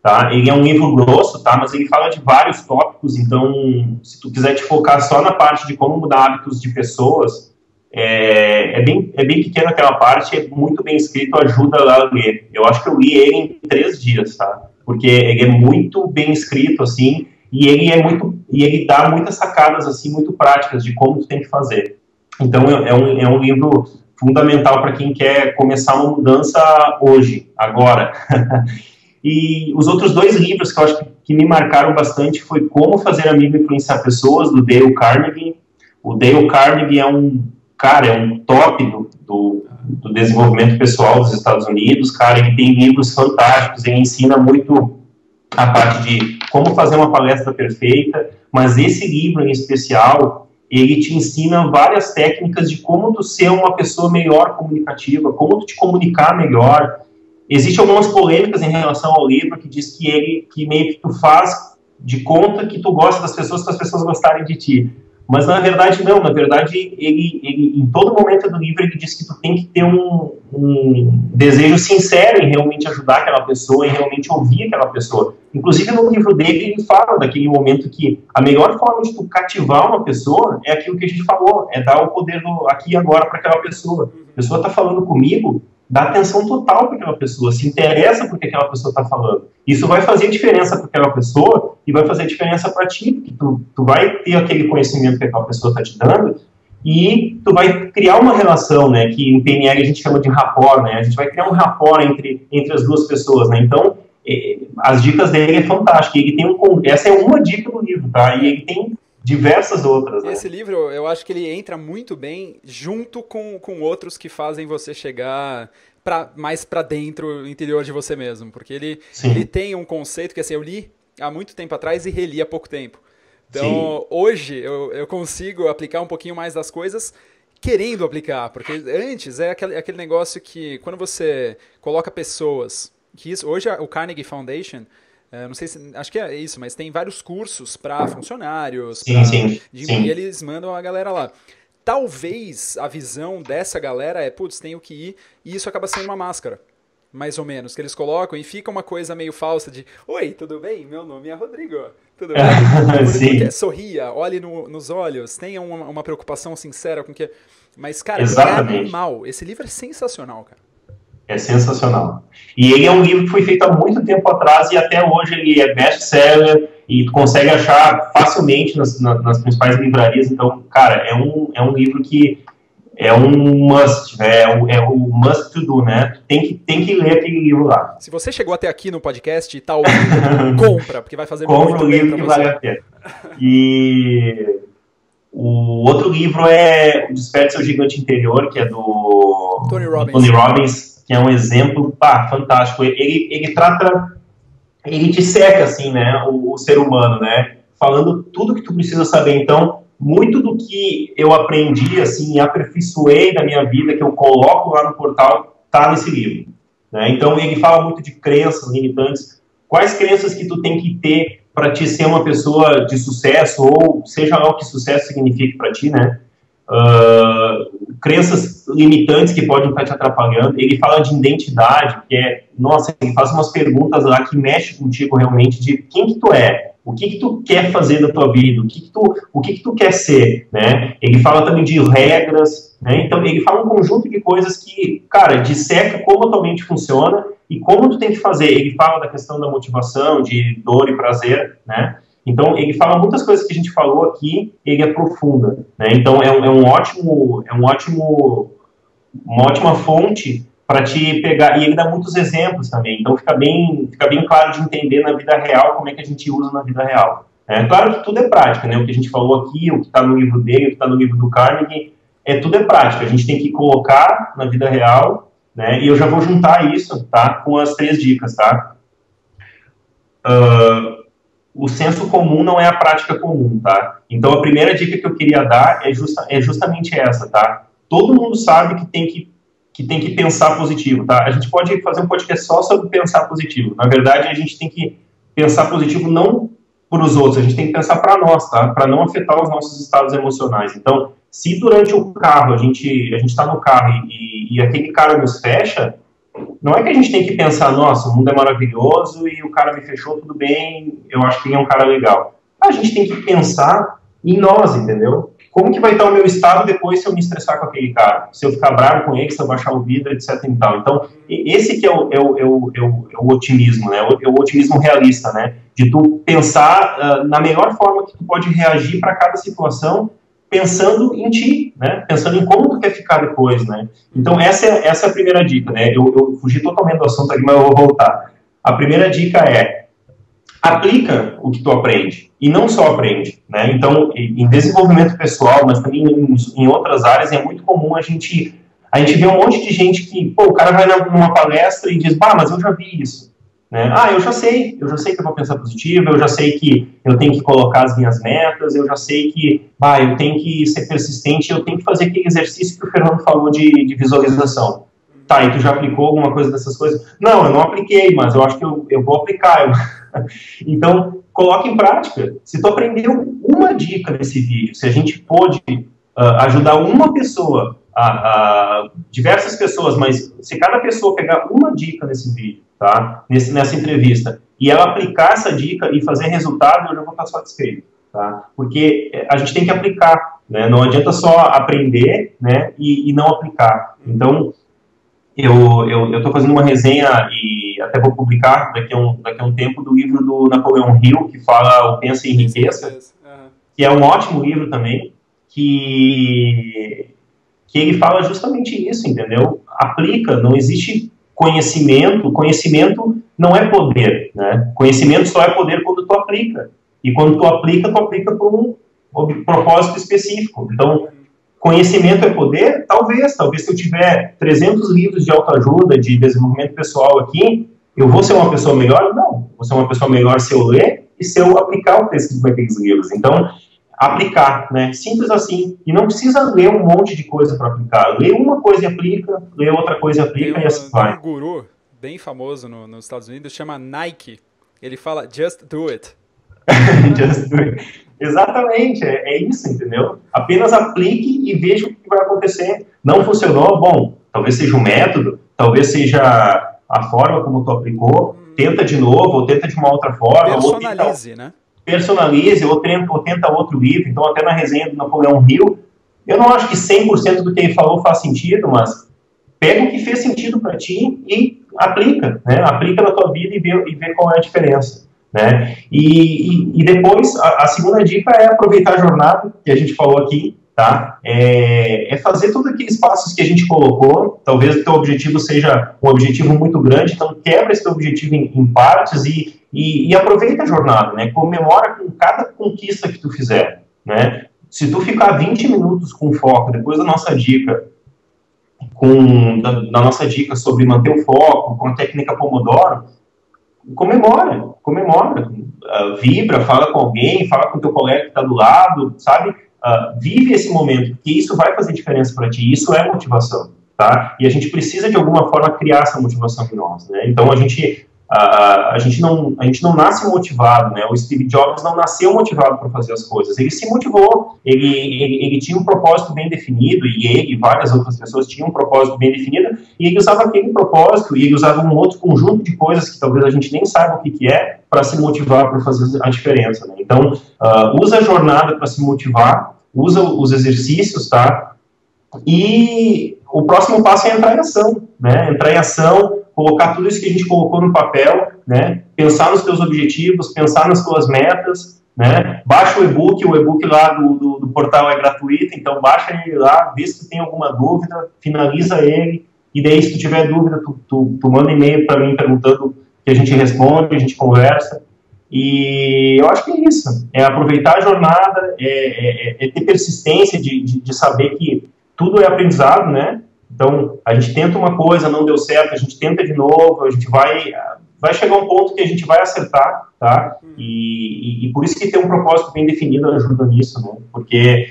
Tá? Ele é um livro grosso, tá? Mas ele fala de vários tópicos, então se tu quiser te focar só na parte de como mudar hábitos de pessoas, é bem pequena aquela parte, é muito bem escrito, ajuda a ler. Eu acho que eu li ele em 3 dias, tá? Porque ele é muito bem escrito, assim, e ele dá muitas sacadas, assim, muito práticas de como tu tem que fazer. Então é um livro fundamental para quem quer começar uma mudança hoje, agora. E os outros 2 livros que eu acho que me marcaram bastante foi Como Fazer Amigo e Influenciar Pessoas, do Dale Carnegie. O Dale Carnegie é um top do desenvolvimento pessoal dos Estados Unidos. Cara, ele tem livros fantásticos, ele ensina muito a parte de como fazer uma palestra perfeita, mas esse livro em especial, ele te ensina várias técnicas de como tu ser uma pessoa melhor comunicativa, como tu te comunicar melhor. Existem algumas polêmicas em relação ao livro que diz que meio que tu faz de conta que tu gosta das pessoas para as pessoas gostarem de ti. Mas na verdade não, na verdade ele em todo momento do livro ele diz que tu tem que ter um desejo sincero em realmente ajudar aquela pessoa, em realmente ouvir aquela pessoa. Inclusive no livro dele ele fala daquele momento que a melhor forma de tu cativar uma pessoa é aquilo que a gente falou, é dar o poder do aqui e agora para aquela pessoa. A pessoa está falando comigo, dá atenção total para aquela pessoa, se interessa por que aquela pessoa está falando. Isso vai fazer diferença para aquela pessoa e vai fazer diferença para ti, porque tu vai ter aquele conhecimento que aquela pessoa está te dando e tu vai criar uma relação, né, que em PNL a gente chama de rapport, né, a gente vai criar um rapport entre as duas pessoas, né, então as dicas dele é fantástica, essa é uma dica do livro, tá, e ele tem diversas outras. Né? Esse livro, eu acho que ele entra muito bem junto com outros que fazem você chegar mais para dentro, interior de você mesmo. Porque ele tem um conceito que assim, eu li há muito tempo atrás e reli há pouco tempo. Então, hoje, eu consigo aplicar um pouquinho mais das coisas querendo aplicar. Porque antes é aquele negócio que quando você coloca pessoas... hoje o Carnegie Foundation... não sei se, acho que é isso, mas tem vários cursos para funcionários. E eles mandam a galera lá. Talvez a visão dessa galera tenho que ir, e isso acaba sendo uma máscara, mais ou menos, que eles colocam e fica uma coisa meio falsa de oi, tudo bem? Meu nome é Rodrigo. Tudo bem? Sorria, olhe nos olhos, tenha uma preocupação sincera com que... Mas, cara, é animal. Esse livro é sensacional, cara. É sensacional. E ele é um livro que foi feito há muito tempo atrás e até hoje ele é best-seller e tu consegue achar facilmente nas principais livrarias. Então, cara, é um livro que é um must, é o must to do, né? Tem que ler aquele livro lá. Se você chegou até aqui no podcast e tá ouvindo, compra, porque vai fazer compra muito um bem livro pra que você. vale a pena. E o outro livro é O Desperte Seu Gigante Interior, que é do Tony Robbins, que é um exemplo fantástico. Ele trata, ele disseca, assim, né, o ser humano, né, falando tudo que tu precisa saber. Então, muito do que eu aprendi, assim, aperfeiçoei da minha vida, que eu coloco lá no portal, tá nesse livro, né? Então, ele fala muito de crenças limitantes. Quais crenças que tu tem que ter para te ser uma pessoa de sucesso, ou seja lá o que sucesso signifique para ti, né? Crenças limitantes que podem estar te atrapalhando. Ele fala de identidade, que é, nossa, ele faz umas perguntas lá que mexem contigo realmente, de quem que tu é, o que tu quer fazer da tua vida, o que tu quer ser, né? Ele fala também de regras, né? Então ele fala um conjunto de coisas que, cara, disseca como a tua mente funciona e como tu tem que fazer. Ele fala da questão da motivação, de dor e prazer, né? Então, ele fala muitas coisas que a gente falou aqui, ele aprofunda, né? Então, uma ótima fonte para te pegar, e ele dá muitos exemplos também, então fica bem claro de entender na vida real como é que a gente usa na vida real. Claro que tudo é prática, né? O que a gente falou aqui, o que está no livro dele, o que está no livro do Carnegie, tudo é prática, a gente tem que colocar na vida real, né? E eu já vou juntar isso, tá? Com as 3 dicas, tá? O senso comum não é a prática comum, tá? Então, a primeira dica que eu queria dar é justamente essa, tá? Todo mundo sabe que tem que pensar positivo, tá? A gente pode fazer um podcast só sobre pensar positivo. Na verdade, a gente tem que pensar positivo não para os outros, a gente tem que pensar para nós, tá? Para não afetar os nossos estados emocionais. Então, se durante o carro a gente está no carro e aquele cara nos fecha, não é que a gente tem que pensar, nossa, o mundo é maravilhoso e o cara me fechou, tudo bem, eu acho que ele é um cara legal. A gente tem que pensar em nós, entendeu? Como que vai estar o meu estado depois se eu me estressar com aquele cara? Se eu ficar bravo com ele, se eu baixar o vidro, etc. e tal. Então, esse que é o otimismo, né? O otimismo realista, né? De tu pensar na melhor forma que tu pode reagir para cada situação, pensando em ti, né? Pensando em como tu quer ficar depois, né? Então, essa é a primeira dica, né? Eu fugi totalmente do assunto aqui, mas eu vou voltar. A primeira dica é: aplica o que tu aprende, e não só aprende, né? Então, em desenvolvimento pessoal, mas também em outras áreas, é muito comum a gente vê um monte de gente que, pô, o cara vai numa palestra e diz, mas eu já vi isso, né? Eu já sei que eu vou pensar positivo, eu já sei que eu tenho que colocar as minhas metas, eu já sei que, eu tenho que ser persistente, eu tenho que fazer aquele exercício que o Fernando falou de visualização. Tá, e tu já aplicou alguma coisa dessas coisas? Não, eu não apliquei, mas eu acho que eu vou aplicar. Então, coloque em prática. Se tu aprendeu uma dica nesse vídeo, se a gente pôde ajudar uma pessoa, diversas pessoas, mas se cada pessoa pegar uma dica nesse vídeo, tá? Nessa entrevista, e ela aplicar essa dica e fazer resultado, eu já vou estar satisfeito, tá? Porque a gente tem que aplicar, né? Não adianta só aprender, né? E não aplicar. Então, eu estou fazendo uma resenha e até vou publicar daqui a um tempo do livro do Napoleão Hill, que fala O Pensa e Enriqueça, que é um ótimo livro também, que ele fala justamente isso, entendeu? Aplica, não existe conhecimento não é poder, né? Conhecimento só é poder quando tu aplica, e quando tu aplica por um propósito específico. Então, conhecimento é poder? Talvez se eu tiver 300 livros de autoajuda, de desenvolvimento pessoal aqui, eu vou ser uma pessoa melhor? Não. Vou ser uma pessoa melhor se eu ler e se eu aplicar o texto daqueles livros. Então, aplicar, né? Simples assim. E não precisa ler um monte de coisa para aplicar. Lê uma coisa e aplica, lê outra coisa e aplica, e assim vai. Tem um guru bem famoso nos Estados Unidos, chama Nike. Ele fala, just do it. Just do it. Exatamente, é isso, entendeu? Apenas aplique e veja o que vai acontecer. Não funcionou? Bom, talvez seja o método, talvez seja a forma como tu aplicou, tenta de novo, ou tenta de uma outra forma. Personalize, né? Personalize, ou tenta outro livro. Então, até na resenha do Napoleão Hill, eu não acho que 100% do que ele falou faz sentido, mas pega o que fez sentido para ti e aplica, né? Aplica na tua vida e vê qual é a diferença, né? E depois, a segunda dica é aproveitar a jornada, que a gente falou aqui, tá? É fazer todos aqueles passos que a gente colocou. Talvez o teu objetivo seja um objetivo muito grande, então quebra esse teu objetivo em partes e aproveita a jornada, né? Comemora com cada conquista que tu fizer, né? Se tu ficar 20 minutos com foco, depois da nossa dica, da nossa dica sobre manter o foco, com a técnica Pomodoro, comemora, vibra, fala com alguém, fala com teu colega que está do lado, sabe? Vive esse momento, porque isso vai fazer diferença para ti, isso é motivação, tá? E a gente precisa, de alguma forma, criar essa motivação em nós, né? Então, a gente não nasce motivado, né? O Steve Jobs não nasceu motivado para fazer as coisas, ele se motivou, ele tinha um propósito bem definido, e ele e várias outras pessoas tinham um propósito bem definido, e ele usava aquele propósito, e ele usava um outro conjunto de coisas que talvez a gente nem saiba o que é, para se motivar, para fazer a diferença, né? Então, usa a jornada para se motivar, usa os exercícios, tá? E o próximo passo é entrar em ação, né? Entrar em ação, colocar tudo isso que a gente colocou no papel, né? Pensar nos teus objetivos, pensar nas tuas metas, né? Baixa o e-book lá do portal é gratuito, então baixa ele lá, vê se tu tem alguma dúvida, finaliza ele, e daí se tu tiver dúvida, tu manda e-mail para mim perguntando, que a gente responde, a gente conversa. E eu acho que é isso, é aproveitar a jornada, é ter persistência de saber que tudo é aprendizado, né? Então, a gente tenta uma coisa, não deu certo, a gente tenta de novo, a gente vai chegar a um ponto que a gente vai acertar, tá? E por isso que ter um propósito bem definido ajuda nisso, né? Porque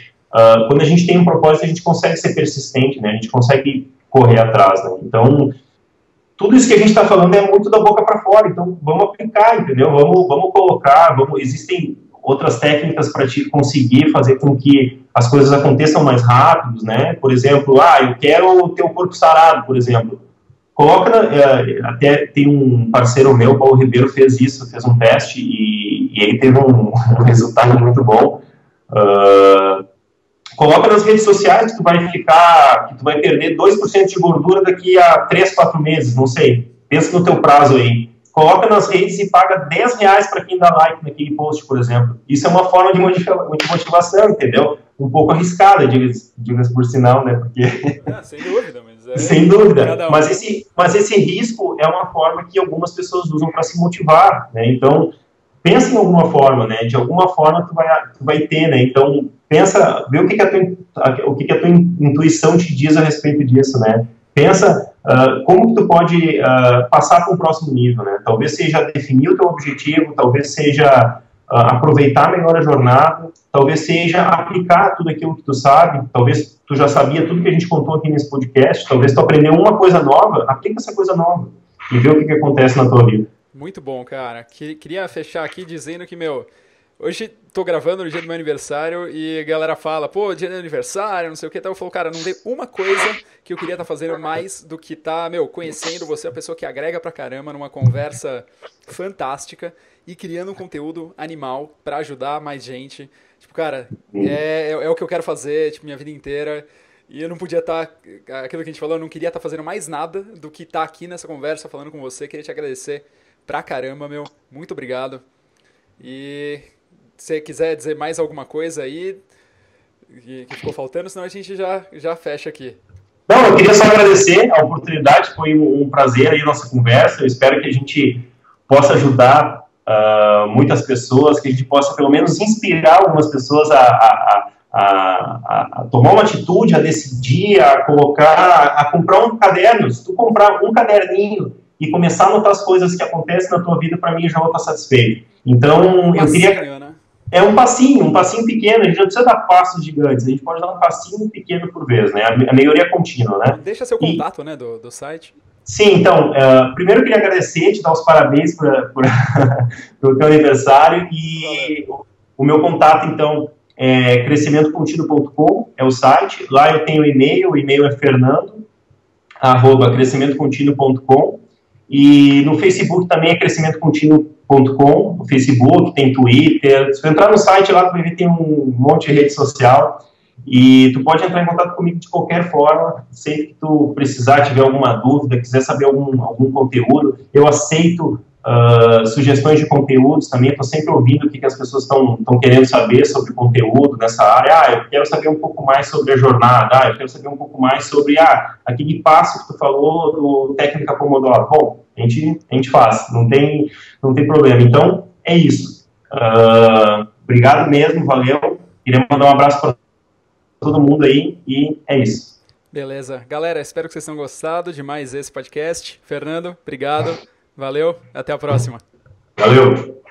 quando a gente tem um propósito, a gente consegue ser persistente, né? A gente consegue correr atrás, né? Então, tudo isso que a gente está falando é muito da boca para fora, então vamos aplicar, entendeu? Vamos colocar, existem outras técnicas para te conseguir fazer com que as coisas aconteçam mais rápido, né? Por exemplo, eu quero ter o corpo sarado, por exemplo. Coloca, até tem um parceiro meu, Paulo Ribeiro, fez um teste e ele teve um resultado muito bom. Coloca nas redes sociais que tu vai perder 2% de gordura daqui a 3, 4 meses, não sei. Pensa no teu prazo aí. Coloca nas redes e paga R$10 para quem dá like naquele post, por exemplo. Isso é uma forma de motivação, entendeu? Um pouco arriscada, diga-se por sinal, né? Porque... sem dúvida, mas sem dúvida. Mas esse risco é uma forma que algumas pessoas usam para se motivar, né? Então, pensa em alguma forma, né? De alguma forma tu vai ter, né? Então, pensa, vê o que a tua intuição te diz a respeito disso, né? Pensa como que tu pode passar para um próximo nível, né? Talvez seja definir o teu objetivo, talvez seja aproveitar melhor a jornada, talvez seja aplicar tudo aquilo que tu sabe, talvez tu já sabia tudo que a gente contou aqui nesse podcast, talvez tu aprendeu uma coisa nova, aplica essa coisa nova e vê o que acontece na tua vida. Muito bom, cara. Queria fechar aqui dizendo que, hoje tô gravando no dia do meu aniversário e a galera fala, pô, dia do aniversário, não sei o que, então eu falo, cara, não tem uma coisa que eu queria estar fazendo mais do que conhecendo você, a pessoa que agrega pra caramba numa conversa fantástica e criando um conteúdo animal pra ajudar mais gente. Tipo, cara, é o que eu quero fazer, tipo, minha vida inteira. E eu não podia estar, aquilo que a gente falou, eu não queria estar fazendo mais nada do que estar aqui nessa conversa falando com você. Queria te agradecer pra caramba, muito obrigado. E se você quiser dizer mais alguma coisa aí que ficou faltando, senão a gente já fecha aqui. Não, eu queria só agradecer a oportunidade, foi um prazer aí a nossa conversa, eu espero que a gente possa ajudar muitas pessoas, que a gente possa pelo menos inspirar algumas pessoas a tomar uma atitude, a decidir, a comprar um caderno. Se tu comprar um caderninho e começar a anotar as coisas que acontecem na tua vida, para mim já vou estar satisfeito. Então, eu queria... Né? É um passinho pequeno, a gente não precisa dar passos gigantes, a gente pode dar um passinho pequeno por vez, né? A melhoria contínua, né? Deixa seu contato, né, do site. Sim, então, primeiro eu queria agradecer, te dar os parabéns pelo teu aniversário e o meu contato, então, é crescimentocontinuo.com, é o site, lá eu tenho o e-mail é fernando@crescimentocontinuo.com e no Facebook também é crescimentocontinuo.com, no Facebook, tem Twitter, se você entrar no site lá, tu vai ver que tem um monte de rede social E tu pode entrar em contato comigo de qualquer forma, sempre que tu precisar, tiver alguma dúvida, quiser saber algum conteúdo, eu aceito sugestões de conteúdos também, estou sempre ouvindo o que as pessoas estão querendo saber sobre conteúdo nessa área. Eu quero saber um pouco mais sobre a jornada, eu quero saber um pouco mais sobre aquele passo que tu falou do técnica Pomodoro. Bom, a gente faz, não tem problema. Então, é isso. Obrigado mesmo, valeu. Queria mandar um abraço para todo mundo aí e é isso. Beleza. Galera, espero que vocês tenham gostado de mais esse podcast. Fernando, obrigado. Valeu, até a próxima. Valeu.